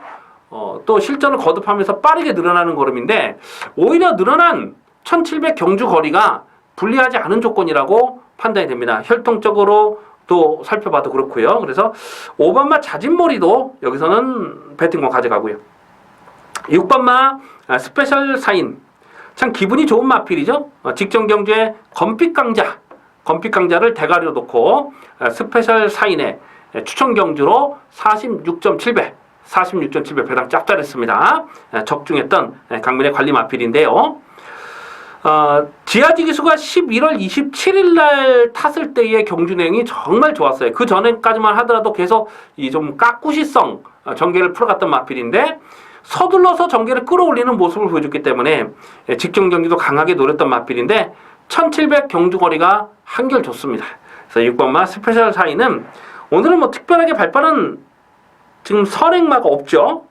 또 실전을 거듭하면서 빠르게 늘어나는 걸음인데 오히려 늘어난 1700 경주 거리가 불리하지 않은 조건이라고 판단이 됩니다. 혈통적으로 또 살펴봐도 그렇고요. 그래서 5번마 자진몰이도 여기서는 배팅권 가져가고요. 6번마 스페셜 사인 참 기분이 좋은 마필이죠. 직전 경주에 건픽강자를 대가리로 놓고 스페셜 사인의 추천 경주로 46.7배 배당 짭짤했습니다. 적중했던 강민의 관리 마필인데요. 지하지기수가 11월 27일 날 탔을 때의 경주 내용이 정말 좋았어요. 그 전에까지만 하더라도 계속 이 좀 까꾸시성 전개를 풀어갔던 마필인데 서둘러서 전개를 끌어올리는 모습을 보여줬기 때문에 직전 경기도 강하게 노렸던 마필인데 1700 경주 거리가 한결 좋습니다. 그래서 6번마 스페셜 사인은 오늘은 뭐 특별하게 발빠른 지금 선행마가 없죠.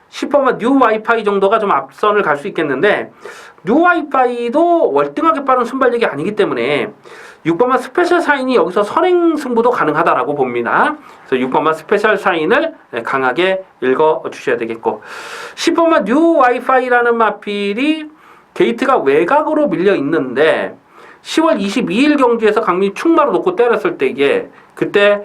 10번마 뉴 와이파이 정도가 좀 앞선을 갈 수 있겠는데 뉴 와이파이도 월등하게 빠른 순발력이 아니기 때문에 6번마 스페셜 사인이 여기서 선행 승부도 가능하다라고 봅니다. 그래서 6번마 스페셜 사인을 강하게 읽어주셔야 되겠고 10번마 뉴 와이파이라는 마필이 게이트가 외곽으로 밀려 있는데 10월 22일 경주에서 강민이 충마로 놓고 때렸을 때 이게 그때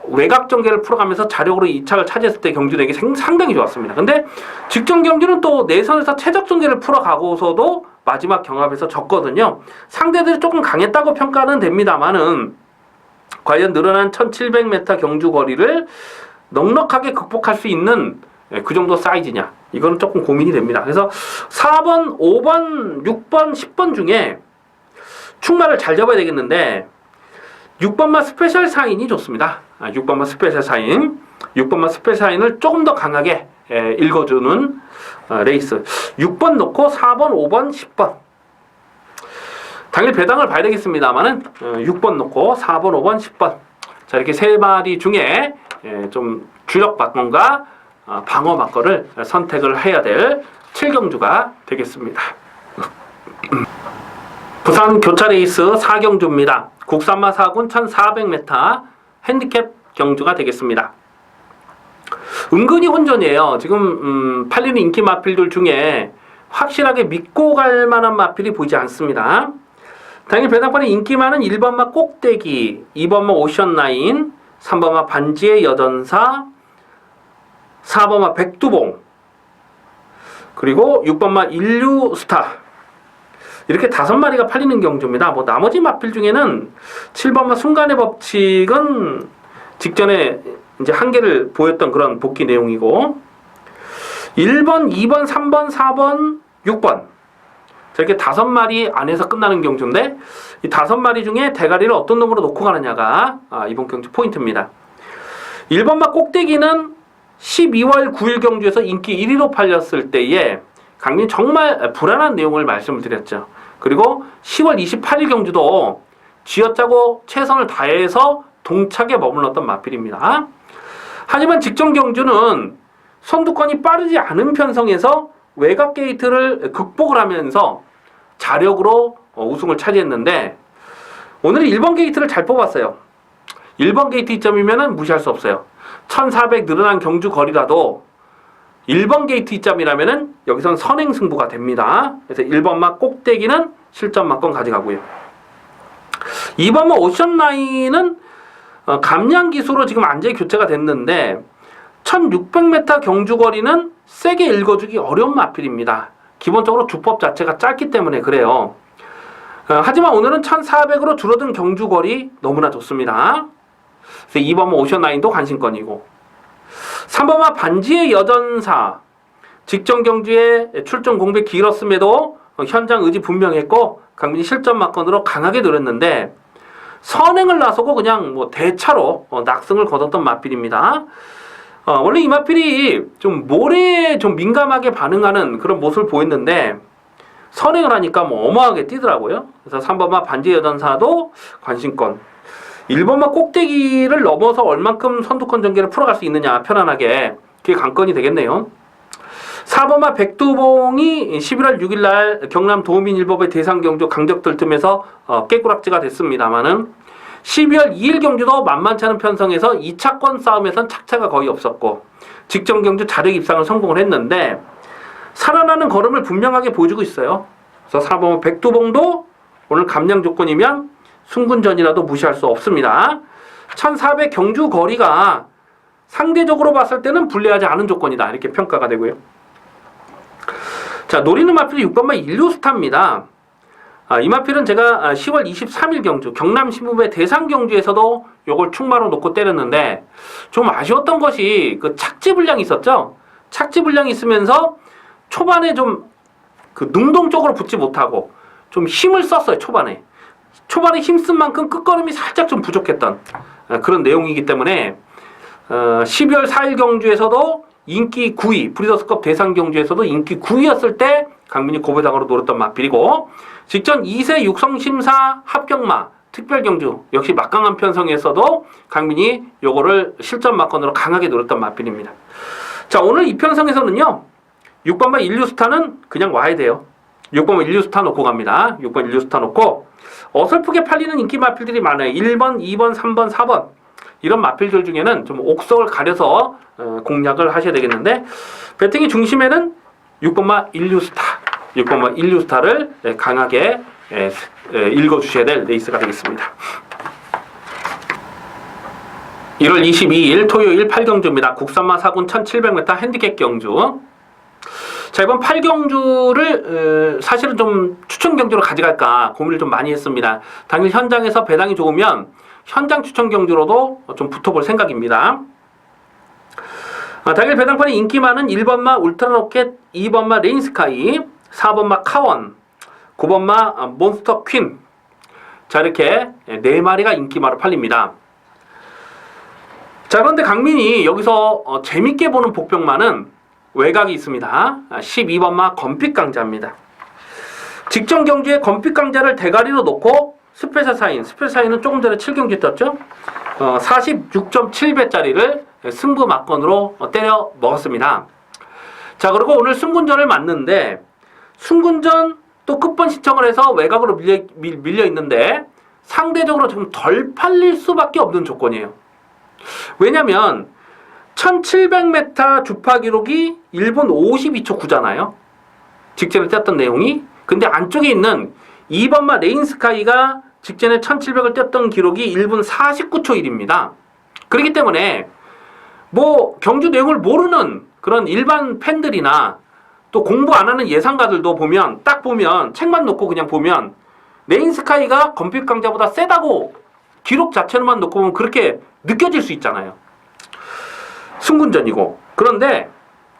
외곽 전개를 풀어가면서 자력으로 2착을 차지했을 때 경주 내기 상당히 좋았습니다. 근데 직전 경주는 또 내선에서 최적 전개를 풀어가고서도 마지막 경합에서 졌거든요. 상대들이 조금 강했다고 평가는 됩니다만은 과연 늘어난 1700m 경주 거리를 넉넉하게 극복할 수 있는 그 정도 사이즈냐 이거는 조금 고민이 됩니다. 그래서 4번, 5번, 6번, 10번 중에 충마를 잘 잡아야 되겠는데 6번마 스페셜 사인이 좋습니다. 6번마 스페셜 사인 6번마 스페셜 사인을 조금 더 강하게 읽어주는 레이스 6번 놓고 4번, 5번, 10번 당일 배당을 봐야 되겠습니다만은 6번 놓고 4번, 5번, 10번 자 이렇게 세 마리 중에 좀 주력 막건과 방어 막건을 선택을 해야 될 7경주가 되겠습니다. 부산 교차 레이스 4경주입니다. 국산마 4군 1400m 핸디캡 경주가 되겠습니다. 은근히 혼전이에요. 지금 팔리는 인기 마필들 중에 확실하게 믿고 갈 만한 마필이 보이지 않습니다. 당일 배당판에 인기 많은 1번마 꼭대기, 2번마 오션라인, 3번마 반지의 여전사, 4번마 백두봉, 그리고 6번마 인류스타 이렇게 5마리가 팔리는 경주입니다. 뭐 나머지 마필 중에는 7번마 순간의 법칙은 직전에 이제 한계를 보였던 그런 복귀 내용이고 1번, 2번, 3번, 4번, 6번 자 이렇게 5마리 안에서 끝나는 경주인데 이 5마리 중에 대가리를 어떤 놈으로 놓고 가느냐가 이번 경주 포인트입니다. 1번마 꼭대기는 12월 9일 경주에서 인기 1위로 팔렸을 때에 강민 정말 불안한 내용을 말씀을 드렸죠. 그리고 10월 28일 경주도 쥐어짜고 최선을 다해서 동착에 머물렀던 마필입니다. 하지만 직전 경주는 선두권이 빠르지 않은 편성에서 외곽 게이트를 극복을 하면서 자력으로 우승을 차지했는데 오늘은 1번 게이트를 잘 뽑았어요. 1번 게이트 이점이면 무시할 수 없어요. 1400 늘어난 경주 거리라도 1번 게이트 이점이라면은 여기선 선행 승부가 됩니다. 그래서 1번마 꼭대기는 실전 막권 가져가고요. 2번마 오션라인은 감량 기수로 지금 안제 교체가 됐는데 1600m 경주거리는 세게 읽어주기 어려운 마필입니다. 기본적으로 주법 자체가 짧기 때문에 그래요. 하지만 오늘은 1400으로 줄어든 경주거리 너무나 좋습니다. 그래서 2번마 오션라인도 관심권이고, 3번마 반지의 여전사, 직전 경주에 출전 공백 길었음에도 현장 의지 분명했고 강민이 실전 막건으로 강하게 노렸는데 선행을 나서고 그냥 뭐 대차로 낙승을 거뒀던 마필입니다. 원래 이 마필이 좀 모래에 좀 민감하게 반응하는 그런 모습을 보였는데 선행을 하니까 뭐 어마하게 뛰더라고요. 그래서 3번마 반지의 여전사도 관심권. 1번마 꼭대기를 넘어서 얼만큼 선두권 전개를 풀어갈 수 있느냐 편안하게, 그게 관건이 되겠네요. 4번마 백두봉이 11월 6일날 경남 도민일보의 대상경주 강적 들뜸에서 깨꾸락지가 됐습니다만은 12월 2일 경주도 만만치 않은 편성에서 2차권 싸움에선 착차가 거의 없었고 직전 경주 자력 입상을 성공을 했는데 살아나는 걸음을 분명하게 보여주고 있어요. 그래서 4번마 백두봉도 오늘 감량 조건이면 순군전이라도 무시할 수 없습니다. 1400 경주 거리가 상대적으로 봤을 때는 불리하지 않은 조건이다, 이렇게 평가가 되고요. 자, 노리는 마필이 6번마 일류스타입니다. 이 마필은 제가 10월 23일 경주 경남신문배 대상경주에서도 요걸 충마로 놓고 때렸는데 좀 아쉬웠던 것이 그 착지 불량이 있었죠. 착지 불량이 있으면서 초반에 좀 그 능동 쪽으로 붙지 못하고 좀 힘을 썼어요. 초반에 힘쓴 만큼 끝걸음이 살짝 좀 부족했던 그런 내용이기 때문에 12월 4일 경주에서도 인기 9위, 브리더스컵 대상 경주에서도 인기 9위였을 때 강민이 고배당으로 노렸던 마필이고, 직전 2세 육성심사 합격마 특별경주 역시 막강한 편성에서도 강민이 요거를 실전 막건으로 강하게 노렸던 마필입니다. 자, 오늘 이 편성에서는요 6번마 일류스타는 그냥 와야 돼요. 6번마 일류스타 놓고 갑니다. 6번 일류스타 놓고 어설프게 팔리는 인기 마필들이 많아요. 1번, 2번, 3번, 4번 이런 마필들 중에는 좀 옥석을 가려서 공략을 하셔야 되겠는데 배팅의 중심에는 6번마 일류스타를 강하게 읽어주셔야 될 레이스가 되겠습니다. 1월 22일 토요일 8경주입니다. 국산마 4군 1700m 핸디캡 경주. 자, 이번 8경주를 사실은 좀 추천 경주로 가져갈까 고민을 좀 많이 했습니다. 당일 현장에서 배당이 좋으면 현장 추천 경주로도 좀 붙어볼 생각입니다. 당일 배당판에 인기 많은 1번마 울트라로켓, 2번마 레인스카이, 4번마 카원, 9번마 몬스터 퀸. 자, 이렇게 4마리가 인기마로 팔립니다. 자, 그런데 강민이 여기서 재밌게 보는 복병마는 외곽이 있습니다. 12번마 건핏강자입니다. 직전 경주에 건핏강자를 대가리로 놓고 스페셜 사인은 조금 전에 7경주 떴죠. 46.7배짜리를 승부 막건으로 때려 먹었습니다. 자, 그리고 오늘 승군전을 맞는데 승군전 또 끝번 신청을 해서 외곽으로 밀려 있는데 상대적으로 좀 덜 팔릴 수밖에 없는 조건이에요. 왜냐면 1700m 주파 기록이 1분 52초 9잖아요. 직전에 뛰었던 내용이. 근데 안쪽에 있는 2번마 레인스카이가 직전에 1700을 뛰었던 기록이 1분 49초 1입니다. 그렇기 때문에 뭐 경주 내용을 모르는 그런 일반 팬들이나 또 공부 안 하는 예상가들도 딱 보면 책만 놓고 그냥 보면 레인스카이가 건핏 강자보다 세다고 기록 자체로만 놓고 보면 그렇게 느껴질 수 있잖아요. 승군전이고. 그런데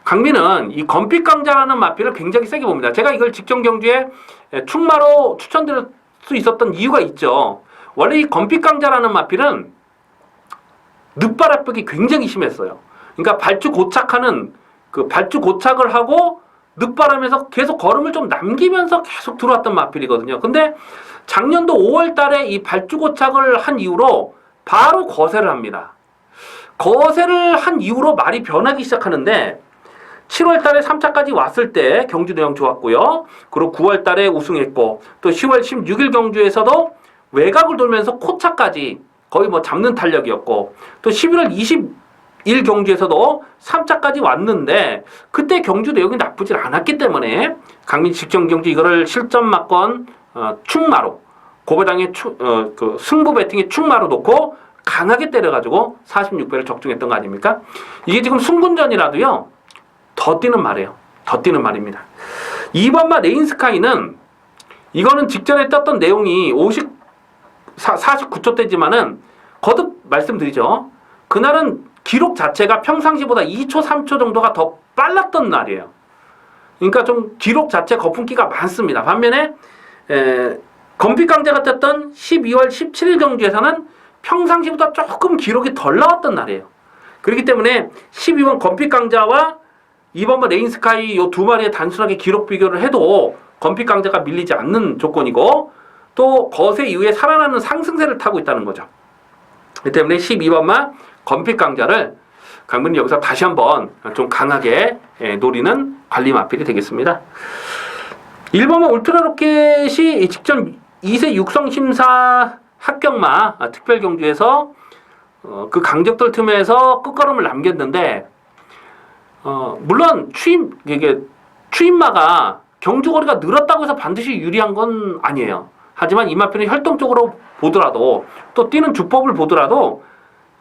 강민은 이 건핏 강자라는 마필을 굉장히 세게 봅니다. 제가 이걸 직전 경주에 충마로 추천드릴 수 있었던 이유가 있죠. 원래 이 건핏 강자라는 마필은 늑발 압박이 굉장히 심했어요. 그러니까 발주 고착을 하고 늑발하면서 계속 걸음을 좀 남기면서 계속 들어왔던 마필이거든요. 근데 작년도 5월 달에 이 발주 고착을 한 이후로 바로 거세를 합니다. 거세를 한 이후로 말이 변하기 시작하는데 7월 달에 3차까지 왔을 때 경주 내용 좋았고요. 그리고 9월 달에 우승했고 또 10월 16일 경주에서도 외곽을 돌면서 코차까지 거의 뭐 잡는 탄력이었고 또 11월 20일 경주에서도 3차까지 왔는데 그때 경주 내용이 나쁘질 않았기 때문에 강민 직전 경주 이거를 실전 막건 충마로 고배당의 승부 배팅의 충마로 놓고 강하게 때려가지고 46배를 적중했던 거 아닙니까? 이게 지금 승군전이라도요 더 뛰는 말이에요. 더 뛰는 말입니다. 2번마 레인스카이는 이거는 직전에 떴던 내용이 49초대지만은 거듭 말씀드리죠. 그날은 기록 자체가 평상시보다 2초, 3초 정도가 더 빨랐던 날이에요. 그러니까 좀 기록 자체 거품기가 많습니다. 반면에 건픽강자가 떴던 12월 17일 경주에서는 평상시보다 조금 기록이 덜 나왔던 날이에요. 그렇기 때문에 12번 건픽강자와 2번마 레인스카이 이 두 마리의 단순하게 기록 비교를 해도 건픽강자가 밀리지 않는 조건이고 또 거세 이후에 살아나는 상승세를 타고 있다는 거죠. 그렇기 때문에 12번마 건픽강자를 강민이 여기서 다시 한번 좀 강하게 노리는 관리 마필이 되겠습니다. 1번마 울트라로켓이 직전 2세 육성심사 합격마 특별경주에서 그 강적들 틈에서 끝걸음을 남겼는데 물론 추임마가 경주거리가 늘었다고 해서 반드시 유리한 건 아니에요. 하지만 이 마필은 혈통적으로 보더라도 또 뛰는 주법을 보더라도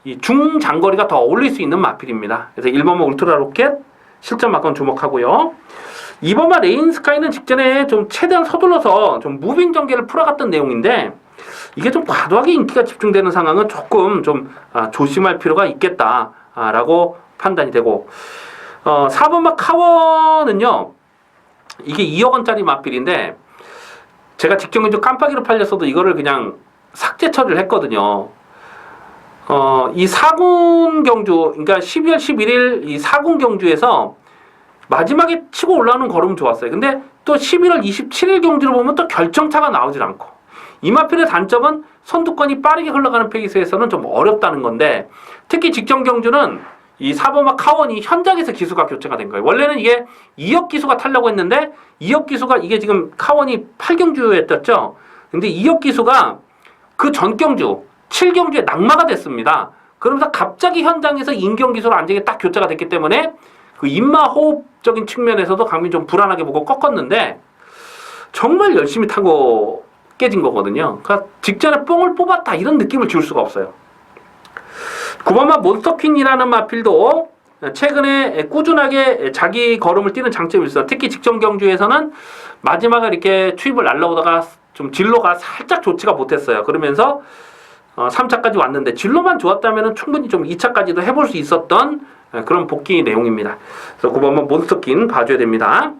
이 중장거리가 더 어울릴 수 있는 마필입니다. 그래서 1번마 울트라로켓 실전 막건 주목하고요. 2번마 레인스카이는 직전에 좀 최대한 서둘러서 좀 무빙 전개를 풀어갔던 내용인데 이게 좀 과도하게 인기가 집중되는 상황은 조금 좀 조심할 필요가 있겠다라고 판단이 되고 4번마 카원은요 이게 2억 원짜리 마필인데 제가 직전 좀 깜빡이로 팔렸어도 이거를 그냥 삭제 처리를 했거든요. 이 사군 경주, 그러니까 12월 11일 이 사군 경주에서 마지막에 치고 올라오는 걸음은 좋았어요. 근데 또 11월 27일 경주를 보면 또 결정차가 나오질 않고 이 마필의 단점은 선두권이 빠르게 흘러가는 페이스에서는 좀 어렵다는 건데 특히 직전 경주는 이 4번마 카원이 현장에서 기수가 교체가 된 거예요. 원래는 이게 2억 기수가 타려고 했는데 2억 기수가 이게 지금 카원이 8경주에 떴죠. 근데 2억 기수가 그 전 경주 7경주에 낙마가 됐습니다. 그러면서 갑자기 현장에서 인경 기수로 안정이 딱 교체가 됐기 때문에 그 인마 호흡적인 측면에서도 강민 좀 불안하게 보고 꺾었는데 정말 열심히 타고 깨진 거거든요. 그러니까 직전에 뽕을 뽑았다 이런 느낌을 줄 수가 없어요. 9번마 몬스터퀸이라는 마필도 최근에 꾸준하게 자기 걸음을 뛰는 장점이 있어요. 특히 직전 경주에서는 마지막에 이렇게 추입을 날라오다가 좀 진로가 살짝 좋지가 못했어요. 그러면서 3차까지 왔는데 진로만 좋았다면 충분히 좀 2차까지도 해볼 수 있었던 그런 복귀 내용입니다. 그래서 9번마 몬스터퀸 봐줘야 됩니다.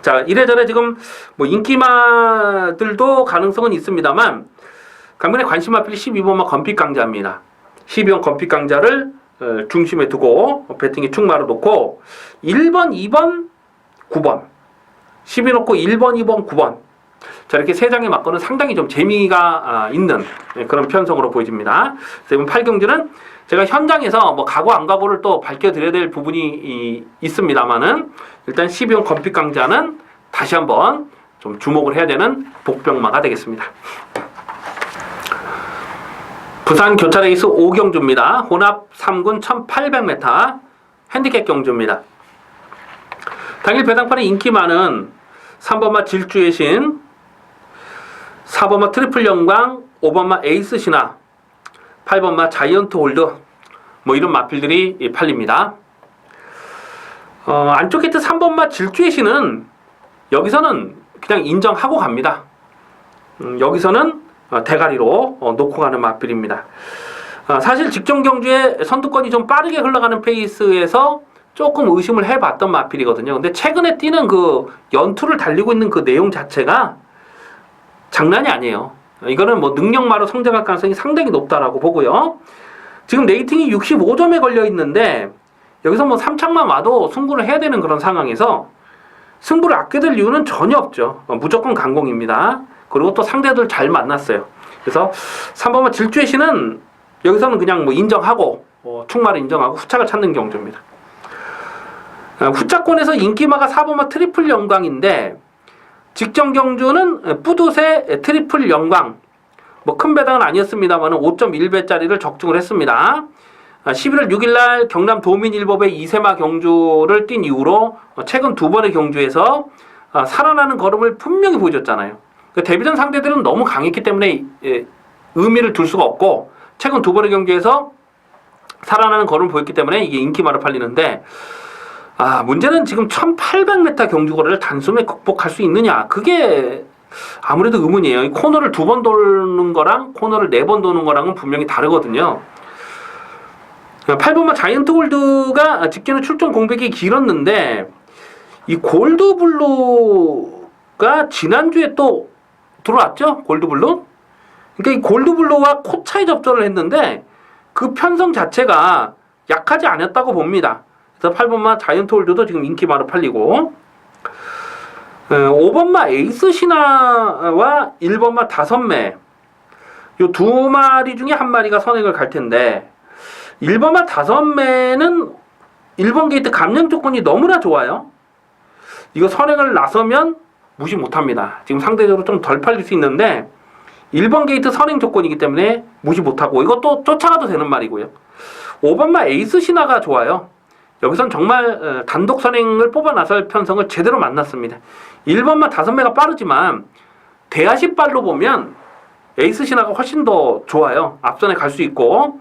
자, 이래저래 지금 뭐 인기마들도 가능성은 있습니다만 강민의 관심 마필이 12번마 건픽강자입니다. 12번 건픽강자를 중심에 두고 배팅에 축 말아놓고 1번, 2번, 9번 10위 놓고 1번, 2번, 9번 자 이렇게 세 장의 막건은 상당히 좀 재미가 있는 그런 편성으로 보여집니다. 그래서 이번 8경주는 제가 현장에서 뭐 가고 안 가고를 또 밝혀드려야 될 부분이 있습니다만은 일단 12번 건픽강자는 다시 한번 좀 주목을 해야 되는 복병마가 되겠습니다. 부산 교차레이스 5경주입니다. 혼합 3군 1800m 핸디캡 경주입니다. 당일 배당판에 인기 많은 3번마 질주의 신, 4번마 트리플 영광, 5번마 에이스 신화, 8번마 자이언트 홀드 뭐 이런 마필들이 팔립니다. 안쪽 히트 3번마 질주의 신은 여기서는 그냥 인정하고 갑니다. 여기서는 대가리로 놓고 가는 마필입니다. 사실 직전 경주에 선두권이 좀 빠르게 흘러가는 페이스에서 조금 의심을 해봤던 마필이거든요. 근데 최근에 뛰는 그 연투를 달리고 있는 그 내용 자체가 장난이 아니에요. 이거는 뭐 능력마로 성장할 가능성이 상당히 높다라고 보고요. 지금 레이팅이 65점에 걸려 있는데 여기서 뭐 3착만 와도 승부를 해야 되는 그런 상황에서 승부를 아껴둘 이유는 전혀 없죠. 무조건 강공입니다. 그리고 또 상대들 잘 만났어요. 그래서 3번마 질주의 신은 여기서는 그냥 뭐 인정하고 축마를 인정하고 후착을 찾는 경주입니다. 후착권에서 인기마가 4번마 트리플 영광인데 직전 경주는 뿌듯의 트리플 영광 뭐 큰 배당은 아니었습니다만 5.1배짜리를 적중을 했습니다. 11월 6일날 경남 도민일법의 이세마 경주를 뛴 이후로 최근 두 번의 경주에서 살아나는 걸음을 분명히 보여줬잖아요. 데뷔전 상대들은 너무 강했기 때문에 의미를 둘 수가 없고 최근 두 번의 경기에서 살아나는 걸음을 보였기 때문에 이게 인기마로 팔리는데, 문제는 지금 1800m 경주거리를 단숨에 극복할 수 있느냐, 그게 아무래도 의문이에요. 코너를 2번 도는 거랑 코너를 4번 도는 거랑은 분명히 다르거든요. 8번마 자이언트 골드가 직전에 출전 공백이 길었는데, 이 골드블루가 지난주에 또 들어왔죠? 골드블루? 그러니까 이 골드블루와 코차에 접전을 했는데 그 편성 자체가 약하지 않았다고 봅니다. 그래서 8번마 자이언트 골드도 지금 인기마로 팔리고, 5번마 에이스 신화와 1번마 5매, 요 2마리 중에 1마리가 선행을 갈 텐데, 1번마 5매는 1번 게이트 감량 조건이 너무나 좋아요. 이거 선행을 나서면 무시 못합니다. 지금 상대적으로 좀 덜 팔릴 수 있는데 1번 게이트 선행 조건이기 때문에 무시 못하고, 이것도 쫓아가도 되는 말이고요. 5번마 에이스 신화가 좋아요. 여기선 정말 단독 선행을 뽑아 나설 편성을 제대로 만났습니다. 1번마 5매가 빠르지만 대하시발로 보면 에이스 신화가 훨씬 더 좋아요. 앞선에 갈 수 있고,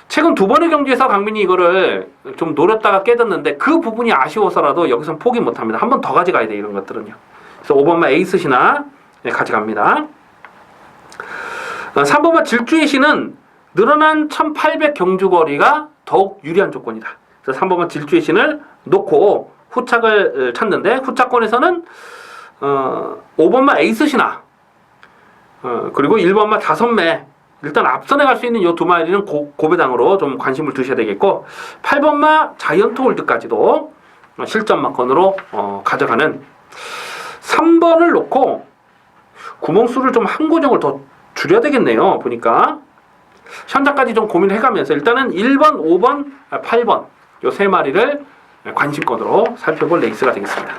최근 2번의 경기에서 강민이 이거를 좀 노렸다가 깨졌는데 그 부분이 아쉬워서라도 여기선 포기 못합니다. 한 번 더 가져가야 돼, 이런 것들은요. 그래서 5번마 에이스 신화 가져갑니다. 3번마 질주의 신은 늘어난 1800 경주거리가 더욱 유리한 조건이다. 그래서 3번마 질주의 신을 놓고 후착을 찾는데, 후착권에서는 5번마 에이스 신화, 그리고 1번마 5매, 일단 앞선에 갈 수 있는 이 2마리는 고배당으로 좀 관심을 두셔야 되겠고, 8번마 자이언트 홀드까지도 실전마건으로 가져가는 3번을 놓고 구멍수를 좀 한 고정을 더 줄여야 되겠네요. 보니까 현장까지 좀 고민을 해가면서 일단은 1번, 5번, 8번 이 3마리를 관심권으로 살펴볼 레이스가 되겠습니다.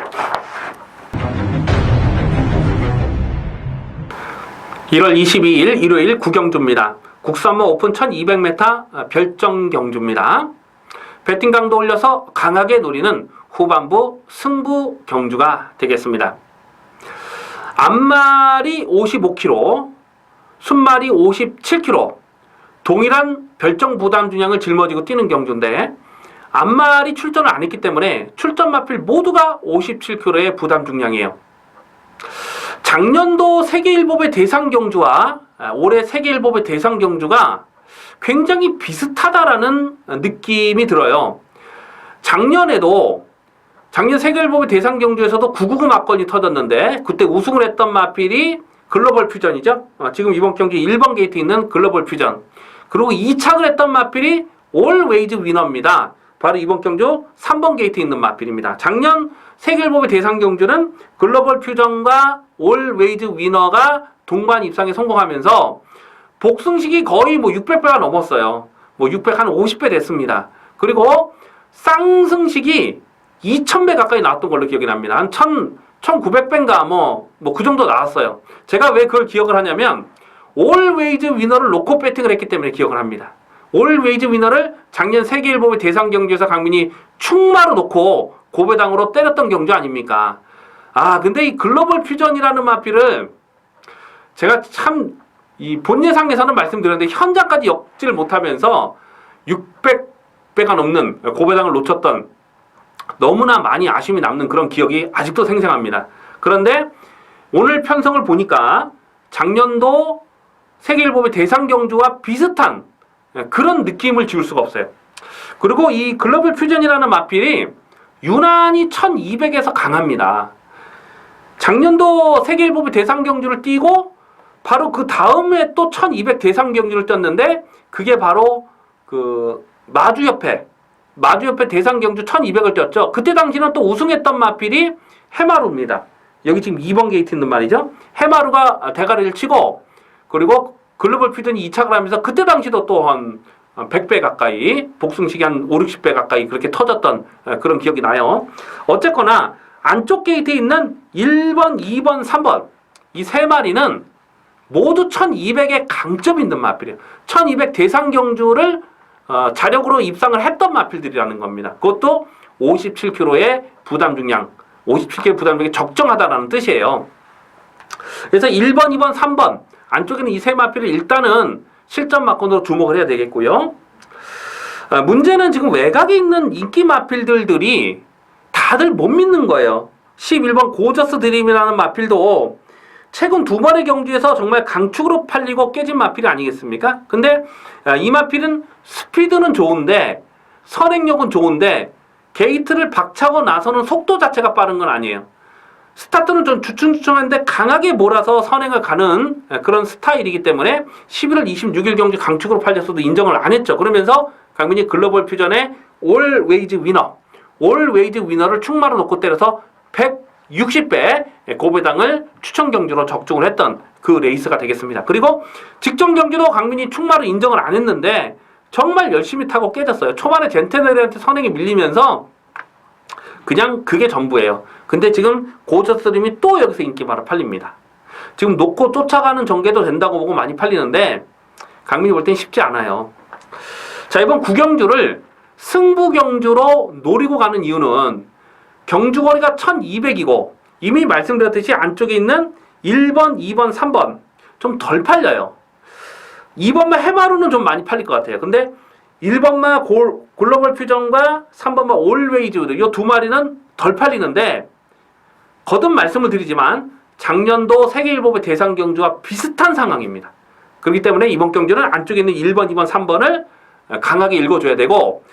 1월 22일 일요일 구경주입니다. 국산모 오픈 1200m 별정 경주입니다. 배팅 강도 올려서 강하게 노리는 후반부 승부 경주가 되겠습니다. 앞말이 55kg, 순말이 57kg, 동일한 별정 부담 중량을 짊어지고 뛰는 경주인데, 앞말이 출전을 안 했기 때문에 출전 마필 모두가 57kg의 부담 중량이에요. 작년도 세계일보배 대상 경주와 올해 세계일보배 대상 경주가 굉장히 비슷하다라는 느낌이 들어요. 작년 세계일보배 대상 경주에서도 999 막건이 터졌는데 그때 우승을 했던 마필이 글로벌 퓨전이죠. 지금 이번 경기 1번 게이트 있는 글로벌 퓨전. 그리고 2착을 했던 마필이 올웨이즈 위너입니다. 바로 이번 경주 3번 게이트 있는 마필입니다. 작년 세계일보배 대상 경주는 글로벌 퓨전과 올웨이즈 위너가 동반 입상에 성공하면서 복승식이 거의 600배가 넘었어요. 600 한 50배 됐습니다. 그리고 쌍승식이 2000배 가까이 나왔던 걸로 기억이 납니다. 한 1900배인가 그 정도 나왔어요. 제가 왜 그걸 기억을 하냐면 올웨이즈 위너를 놓고 배팅을 했기 때문에 기억을 합니다. 올웨이즈 위너를 작년 세계일보배 대상 경주에서 강민이 충마로 놓고 고배당으로 때렸던 경주 아닙니까? 근데 이 글로벌 퓨전이라는 마필을 제가 참 이 본 예상에서는 말씀드렸는데 현장까지 역지를 못하면서 600배가 넘는 고배당을 놓쳤던, 너무나 많이 아쉬움이 남는 그런 기억이 아직도 생생합니다. 그런데 오늘 편성을 보니까 작년도 세계일보배 대상 경주와 비슷한 그런 느낌을 지울 수가 없어요. 그리고 이 글로벌 퓨전이라는 마필이 유난히 1200에서 강합니다. 작년도 세계일보배 대상 경주를 뛰고 바로 그 다음에 또 1200 대상 경주를 뛰었는데 그게 바로 그 마주협회 대상 경주 1200을 뛰었죠. 그때 당시는 또 우승했던 마필이 해마루입니다. 여기 지금 2번 게이트 있는 말이죠. 해마루가 대가리를 치고, 그리고 글로벌 퓨전이 2착을 하면서 그때 당시도 또 한 100배 가까이, 복승식이 한 5, 60배 가까이 그렇게 터졌던 그런 기억이 나요. 어쨌거나 안쪽 게이트에 있는 1번, 2번, 3번 이 3마리는 모두 1200의 강점이 있는 마필이에요. 1200 대상 경주를 자력으로 입상을 했던 마필들이라는 겁니다. 그것도 57kg의 부담 중량, 57kg의 부담 중량이 적정하다라는 뜻이에요. 그래서 1번, 2번, 3번 안쪽에는 이 3마필을 일단은 실전 막건으로 주목을 해야 되겠고요. 문제는 지금 외곽에 있는 인기 마필들이 다들 못 믿는 거예요. 11번 고저스 드림이라는 마필도 최근 두 번의 경주에서 정말 강축으로 팔리고 깨진 마필이 아니겠습니까? 근데 이 마필은 스피드는 좋은데 선행력은 좋은데 게이트를 박차고 나서는 속도 자체가 빠른 건 아니에요. 스타트는 좀 주춤주춤한데 강하게 몰아서 선행을 가는 그런 스타일이기 때문에 11월 26일 경주 강축으로 팔렸어도 인정을 안 했죠. 그러면서 강민이 글로벌 퓨전의 올 웨이즈 위너를 충마로 놓고 때려서 160배 고배당을 추천 경주로 적중을 했던 그 레이스가 되겠습니다. 그리고 직전 경주도 강민이 충마를 인정을 안 했는데 정말 열심히 타고 깨졌어요. 초반에 젠테네리한테 선행이 밀리면서 그냥 그게 전부예요. 근데 지금 고저스림이 또 여기서 인기바로 팔립니다. 지금 놓고 쫓아가는 전개도 된다고 보고 많이 팔리는데 강민이 볼 땐 쉽지 않아요. 자, 이번 구경주를 승부경주로 노리고 가는 이유는 경주거리가 1200이고 이미 말씀드렸듯이 안쪽에 있는 1번, 2번, 3번 좀 덜 팔려요. 2번만 해마루는 좀 많이 팔릴 것 같아요. 근데 1번만 글로벌 퓨전과 3번만 올웨이즈 이 두 마리는 덜 팔리는데 거듭 말씀을 드리지만 작년도 세계일보배 대상 경주와 비슷한 상황입니다. 그렇기 때문에 이번 경주는 안쪽에 있는 1번, 2번, 3번을 강하게 읽어줘야 되고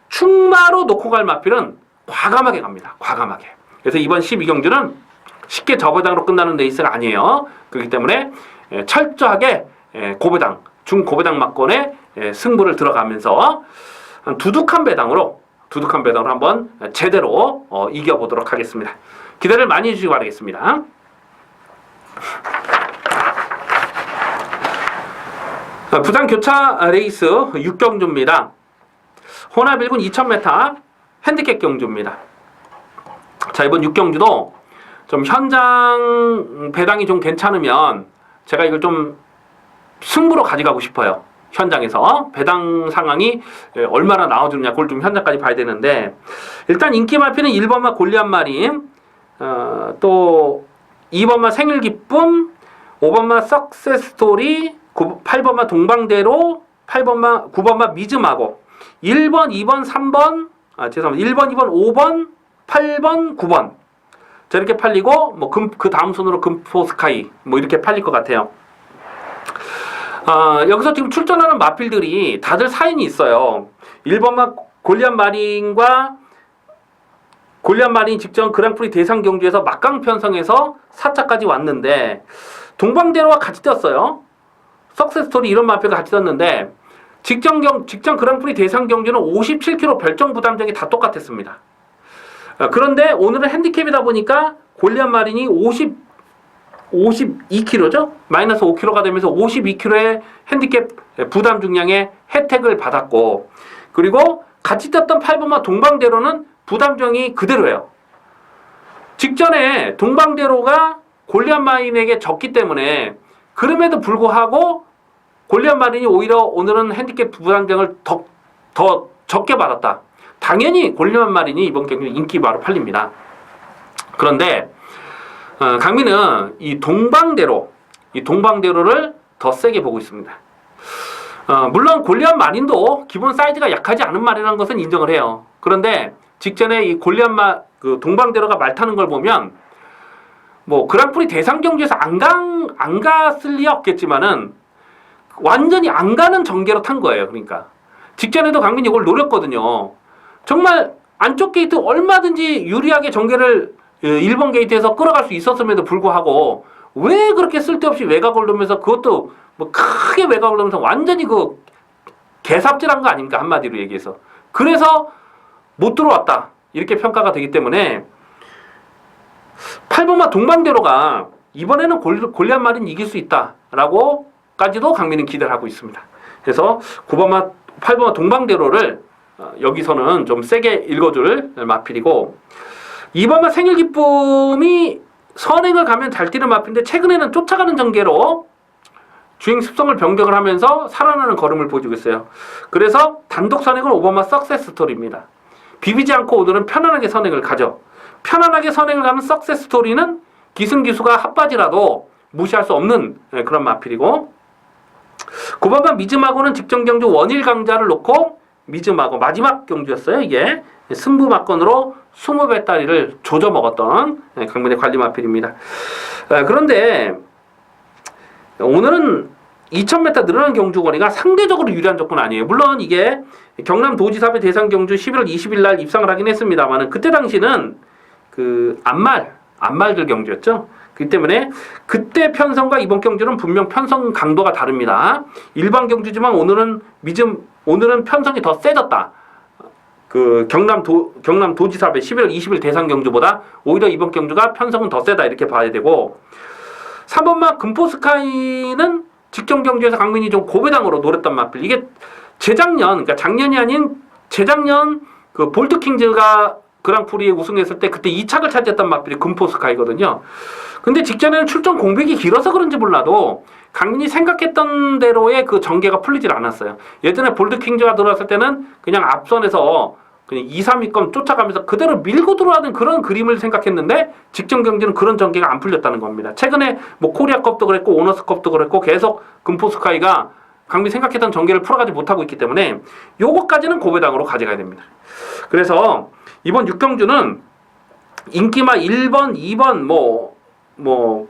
충마로 놓고 갈 마필은 과감하게 갑니다. 과감하게. 그래서 이번 12경주는 쉽게 저배당으로 끝나는 레이스가 아니에요. 그렇기 때문에 철저하게 고배당, 중고배당 막권에 승부를 들어가면서 두둑한 배당으로 한번 제대로 이겨보도록 하겠습니다. 기대를 많이 해주시기 바라겠습니다. 부산 교차 레이스 6경주입니다. 혼합 1군 2000m 핸디캡 경주입니다. 자, 이번 6경주도 좀 현장 배당이 좀 괜찮으면 제가 이걸 좀 승부로 가져가고 싶어요. 현장에서 배당 상황이 얼마나 나와주느냐 그걸 좀 현장까지 봐야 되는데 일단 인기 마피는 1번마 골리앗 마린, 또 2번마 생일기쁨, 5번마 석세스 스토리, 8번마 동방대로, 9번마 미즈마고 1번, 2번, 3번, 1번, 2번, 5번, 8번, 9번 자 이렇게 팔리고 뭐 그 다음 순으로 금포스카이 뭐 이렇게 팔릴 것 같아요. 여기서 지금 출전하는 마필들이 다들 사인이 있어요. 1번마 골리앗 마린 직전 그랑프리 대상 경주에서 막강 편성해서 4차까지 왔는데 동방대로와 같이 뛰었어요. 석세스토리 이런 마필과 같이 뛰었는데 직전 그랑프리 대상 경주는 57kg 별정 부담력이 다 똑같았습니다. 그런데 오늘은 핸디캡이다 보니까 골리앗 마린이 52kg죠? 마이너스 5kg가 되면서 52kg의 핸디캡 부담 중량의 혜택을 받았고 그리고 같이 뛰었던 8번마 동방대로는 부담 중량이 그대로예요. 직전에 동방대로가 골리앗 마린에게 졌기 때문에 그럼에도 불구하고 골리앗 마린이 오히려 오늘은 핸디캡 부담 중량을 더 적게 받았다. 당연히 골리앗 마린이 이번 경기 인기 바로 팔립니다. 그런데 강민은 이 동방대로를 더 세게 보고 있습니다. 물론 골리앗 마린도 기본 사이즈가 약하지 않은 말이라는 것은 인정을 해요. 그런데 직전에 이 동방대로가 말 타는 걸 보면 뭐 그랑프리 대상 경주에서 안 갔을 리 없겠지만은 완전히 안 가는 전개로 탄 거예요. 그러니까 직전에도 강민이 이걸 노렸거든요. 정말 안쪽 게이트 얼마든지 유리하게 전개를 1번 게이트에서 끌어갈 수 있었음에도 불구하고 왜 그렇게 쓸데없이 외곽을 놓으면서 그것도 뭐 크게 외곽을 놓으면서 완전히 그 개삽질한 거 아닙니까? 한마디로 얘기해서. 그래서 못 들어왔다. 이렇게 평가가 되기 때문에 8번마 동방대로가 이번에는 골리앗 마린 이길 수 있다라고까지도 강민은 기대를 하고 있습니다. 그래서 8번마 동방대로를 여기서는 좀 세게 읽어줄 마필이고 2번마 생일기쁨이 선행을 가면 잘 뛰는 마필인데 최근에는 쫓아가는 전개로 주행 습성을 변경을 하면서 살아나는 걸음을 보여주고 있어요. 그래서 단독 선행은 5번마 석세스 스토리입니다. 비비지 않고 오늘은 편안하게 선행을 가죠. 편안하게 선행을 가는 석세스 스토리는 기승기수가 핫바지라도 무시할 수 없는 그런 마필이고 9번마 미즈마고는 직전 경주 원일 강자를 놓고 미즈마고 마지막 경주였어요. 이게 승부 막건으로 20배짜리를 조져 먹었던 강민의 관리 마필입니다. 그런데 오늘은 2000m 늘어난 경주 거리가 상대적으로 유리한 조건 아니에요. 물론 이게 경남도지사배 대상 경주 11월 20일 날 입상을 하긴 했습니다만 그때 당시는 그 안말들 경주였죠. 그렇기 때문에 그때 편성과 이번 경주는 분명 편성 강도가 다릅니다. 일반 경주지만 오늘은 편성이 더 세졌다. 그 경남도지사배 11월 20일 대상 경주보다 오히려 이번 경주가 편성은 더 세다 이렇게 봐야 되고 3번마 금포스카이는 직전 경주에서 강민이 좀 고배당으로 노렸던 마필. 이게 그러니까 작년이 아닌 재작년 그 볼트킹즈가 그랑프리에 우승했을 때 그때 2착을 차지했던 마필이 금포스카이거든요. 근데 직전에는 출전 공백이 길어서 그런지 몰라도 강민이 생각했던 대로의 그 전개가 풀리질 않았어요. 예전에 볼트킹즈가 들어왔을 때는 그냥 앞선에서 그냥 2, 3위권 쫓아가면서 그대로 밀고 들어가는 그런 그림을 생각했는데 직전 경기는 그런 전개가 안 풀렸다는 겁니다. 최근에 뭐 코리아컵도 그랬고 오너스컵도 그랬고 계속 금포스카이가 강민 생각했던 전개를 풀어가지 못하고 있기 때문에 요거까지는 고배당으로 가져가야 됩니다. 그래서 이번 6경주는 인기마 1번, 2번, 뭐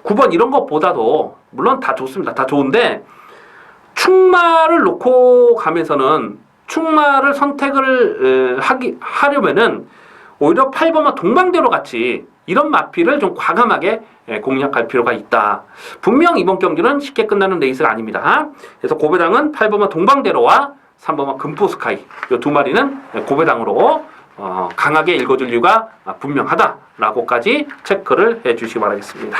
9번 이런 것보다도 물론 다 좋습니다. 다 좋은데 충마를 놓고 가면서는 충마를 선택을 하려면은 오히려 8번마 동방대로 같이 이런 마필을 좀 과감하게 공략할 필요가 있다. 분명 이번 경기는 쉽게 끝나는 레이스가 아닙니다. 그래서 고배당은 8번마 동방대로와 3번마 금포스카이 이 두 마리는 고배당으로 강하게 읽어줄 이유가 분명하다라고까지 체크를 해주시기 바라겠습니다.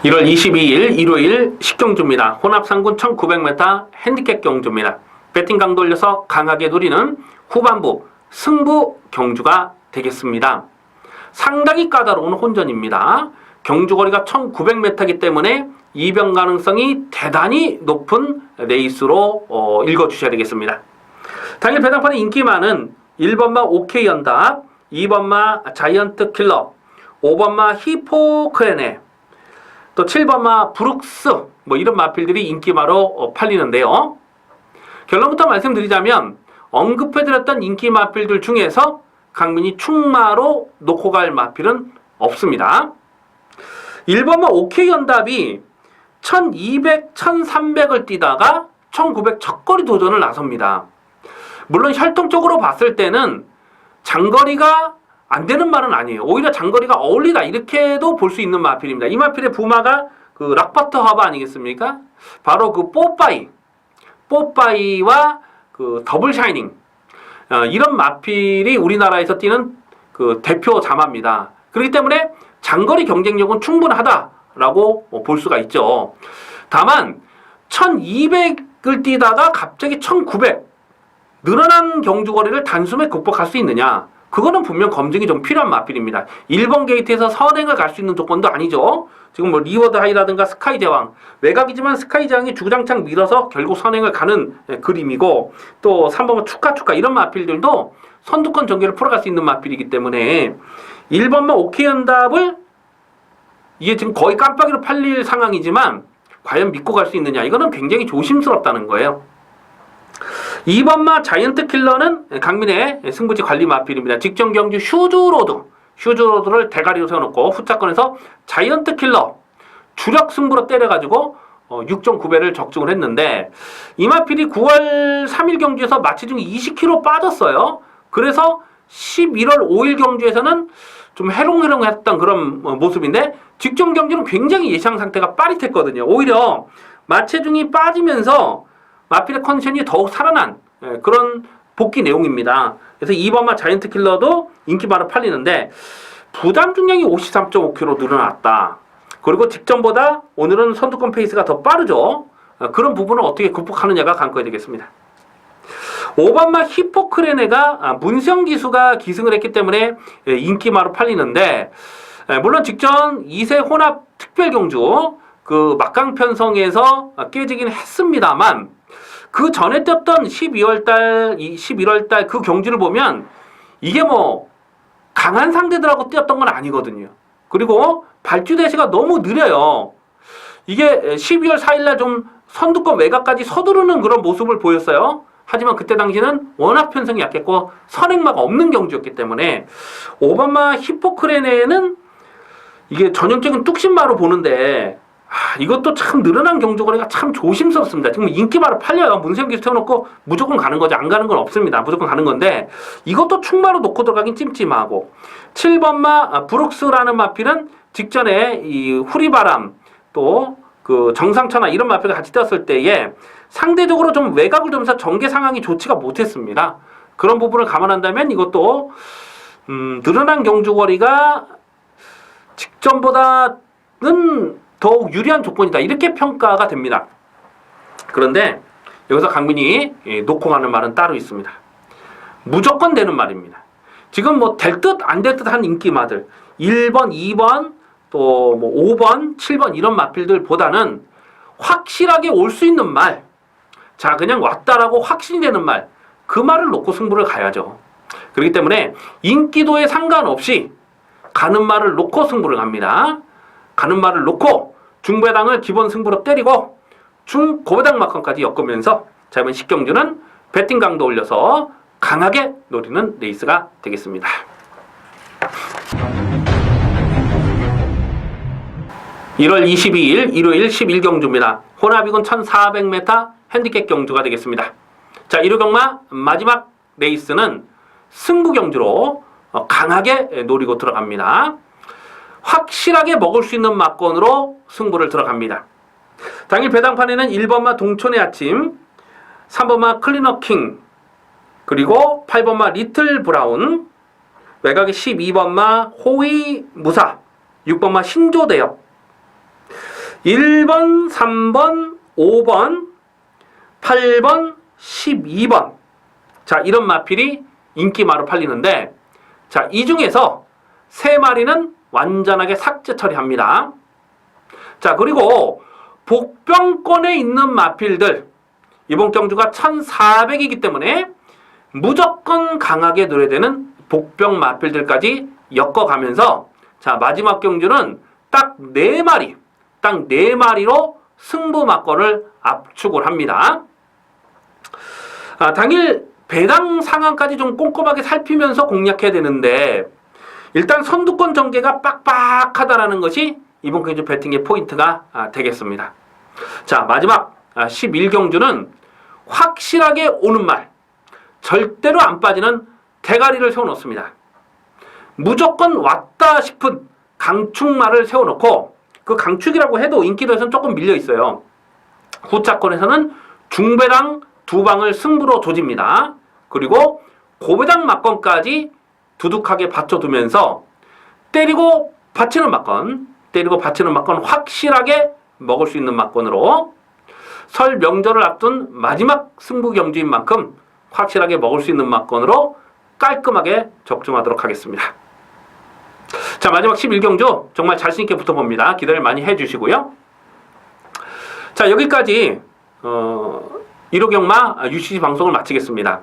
(1월 22일) 일요일 10경주입니다. 혼합상군 1900m 핸디캡 경주입니다. 배팅 강도 올려서 강하게 노리는 후반부 승부 경주가 되겠습니다. 상당히 까다로운 혼전입니다. 경주거리가 1900m이기 때문에 이변 가능성이 대단히 높은 레이스로 읽어주셔야 되겠습니다. 당일 배당판의 인기마는 1번마 오케이 연답, 2번마 자이언트 킬러, 5번마 히포크레네, 또 7번마 브룩스 뭐 이런 마필들이 인기마로 팔리는데요. 결론부터 말씀드리자면 언급해드렸던 인기 마필들 중에서 강민이 충마로 놓고 갈 마필은 없습니다. 1번마 오케이 연답이 1200, 1300을 뛰다가 1900 첫거리 도전을 나섭니다. 물론 혈통적으로 봤을 때는 장거리가 안 되는 말은 아니에요. 오히려 장거리가 어울리다 이렇게도 볼 수 있는 마필입니다. 이 마필의 부마가 그 락바터 하바 아니겠습니까? 바로 그 뽀빠이와 그 더블 샤이닝 이런 마필이 우리나라에서 뛰는 그 대표 자마입니다. 그렇기 때문에 장거리 경쟁력은 충분하다라고 볼 수가 있죠. 다만 1200을 뛰다가 갑자기 1900 늘어난 경주거리를 단숨에 극복할 수 있느냐? 그거는 분명 검증이 좀 필요한 마필입니다. 1번 게이트에서 선행을 갈 수 있는 조건도 아니죠. 지금 뭐 리워드 하이라든가 스카이 제왕, 외곽이지만 스카이 제왕이 주장창 밀어서 결국 선행을 가는 그림이고, 또 3번 축하 이런 마필들도 선두권 전개를 풀어갈 수 있는 마필이기 때문에 1번만 오케이 연답을 이게 지금 거의 깜빡이로 팔릴 상황이지만 과연 믿고 갈 수 있느냐, 이거는 굉장히 조심스럽다는 거예요. 2번마 자이언트 킬러는 강민의 승부지 관리 마필입니다. 직전 경주 슈즈로드를 대가리로 세워놓고 후차권에서 자이언트 킬러 주력 승부로 때려가지고 6.9배를 적중을 했는데, 이 마필이 9월 3일 경주에서 마취 중에 20kg 빠졌어요. 그래서 11월 5일 경주에서는 좀 해롱해롱했던 그런 모습인데, 직전 경주는 굉장히 예상 상태가 빠릿했거든요. 오히려 마체중이 빠지면서 마필의 컨디션이 더욱 살아난 그런 복귀 내용입니다. 그래서 2번마 자이언트 킬러도 인기바로 팔리는데 부담 중량이 53.5kg 늘어났다. 그리고 직전보다 오늘은 선두권 페이스가 더 빠르죠. 그런 부분을 어떻게 극복하느냐가 관건이 되겠습니다. 5번마 히포크레네가 문성 기수가 기승을 했기 때문에 인기마로 팔리는데, 물론 직전 2세 혼합 특별경주 그 막강 편성에서 깨지긴 했습니다만, 그 전에 뛰었던 11월달 그 경주를 보면 이게 뭐 강한 상대들하고 뛰었던 건 아니거든요. 그리고 발주 대시가 너무 느려요. 이게 12월 4일날 좀 선두권 외곽까지 서두르는 그런 모습을 보였어요. 하지만 그때 당시는 워낙 편성이 약했고 선행마가 없는 경주였기 때문에 오바마 히포크레네는 이게 전형적인 뚝심마로 보는데 이것도 참 늘어난 경주거리가 참 조심스럽습니다. 지금 인기마로 팔려요. 문세영 기수 태워놓고 무조건 가는 거지. 안 가는 건 없습니다. 무조건 가는 건데 이것도 충마로 놓고 들어가긴 찜찜하고 7번마 브룩스라는 마필은 직전에 이 후리바람 또 그 정상천하 이런 마필과 같이 뛰었을 때에 상대적으로 좀 외곽을 두면서 전개 상황이 좋지가 못했습니다. 그런 부분을 감안한다면 이것도 늘어난 경주거리가 직전보다는 더욱 유리한 조건이다. 이렇게 평가가 됩니다. 그런데 여기서 강민이 놓고 가는 말은 따로 있습니다. 무조건 되는 말입니다. 지금 뭐 될 듯 안 될 듯한 인기마들 1번, 2번, 또 뭐 5번, 7번 이런 마필들보다는 확실하게 올 수 있는 말, 자 그냥 왔다라고 확신이 되는 말, 그 말을 놓고 승부를 가야죠. 그렇기 때문에 인기도에 상관없이 가는 말을 놓고 승부를 갑니다. 가는 말을 놓고 중배당을 기본 승부로 때리고 중고배당 막판까지 엮으면서 자 이번 10경주는 배팅 강도 올려서 강하게 노리는 레이스가 되겠습니다. (1월 22일) 일요일 11경주입니다. 혼합이군 1400m 핸디캡 경주가 되겠습니다. 자 1호 경마 마지막 레이스는 승부 경주로 강하게 노리고 들어갑니다. 확실하게 먹을 수 있는 막건으로 승부를 들어갑니다. 당일 배당판에는 1번마 동촌의 아침, 3번마 클리너킹, 그리고 8번마 리틀 브라운, 외곽에 12번마 호위 무사, 6번마 신조대역, 1번, 3번, 5번, 8번, 12번. 자, 이런 마필이 인기마로 팔리는데, 자, 이 중에서 3마리는 완전하게 삭제 처리합니다. 자, 그리고 복병권에 있는 마필들, 이번 경주가 1400이기 때문에 무조건 강하게 노려되는 복병 마필들까지 엮어가면서 자, 마지막 경주는 딱 4마리로 승부 막건을 압축을 합니다. 당일 배당 상황까지 좀 꼼꼼하게 살피면서 공략해야 되는데 일단 선두권 전개가 빡빡하다라는 것이 이번 경주 배팅의 포인트가 되겠습니다. 자, 마지막 11경주는 확실하게 오는 말, 절대로 안 빠지는 대가리를 세워놓습니다. 무조건 왔다 싶은 강축말을 세워놓고 그 강축이라고 해도 인기도에서는 조금 밀려있어요. 후차권에서는 중배당 2방을 승부로 조집니다. 그리고 고배당 막건까지 두둑하게 받쳐두면서 때리고 받치는 막건 확실하게 먹을 수 있는 막건으로 설 명절을 앞둔 마지막 승부 경주인 만큼 확실하게 먹을 수 있는 막건으로 깔끔하게 적중하도록 하겠습니다. 자, 마지막 11경주 정말 자신있게 붙어봅니다. 기대를 많이 해주시고요. 자, 여기까지 1호 경마 UCC 방송을 마치겠습니다.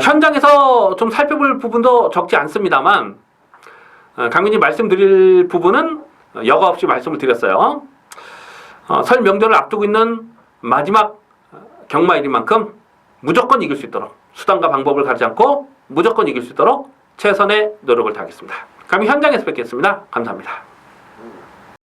현장에서 좀 살펴볼 부분도 적지 않습니다만 강민이 말씀드릴 부분은 여과 없이 말씀을 드렸어요. 설 명절을 앞두고 있는 마지막 경마일인 만큼 무조건 이길 수 있도록 수단과 방법을 가리지 않고 무조건 이길 수 있도록 최선의 노력을 다하겠습니다. 그럼 현장에서 뵙겠습니다. 감사합니다.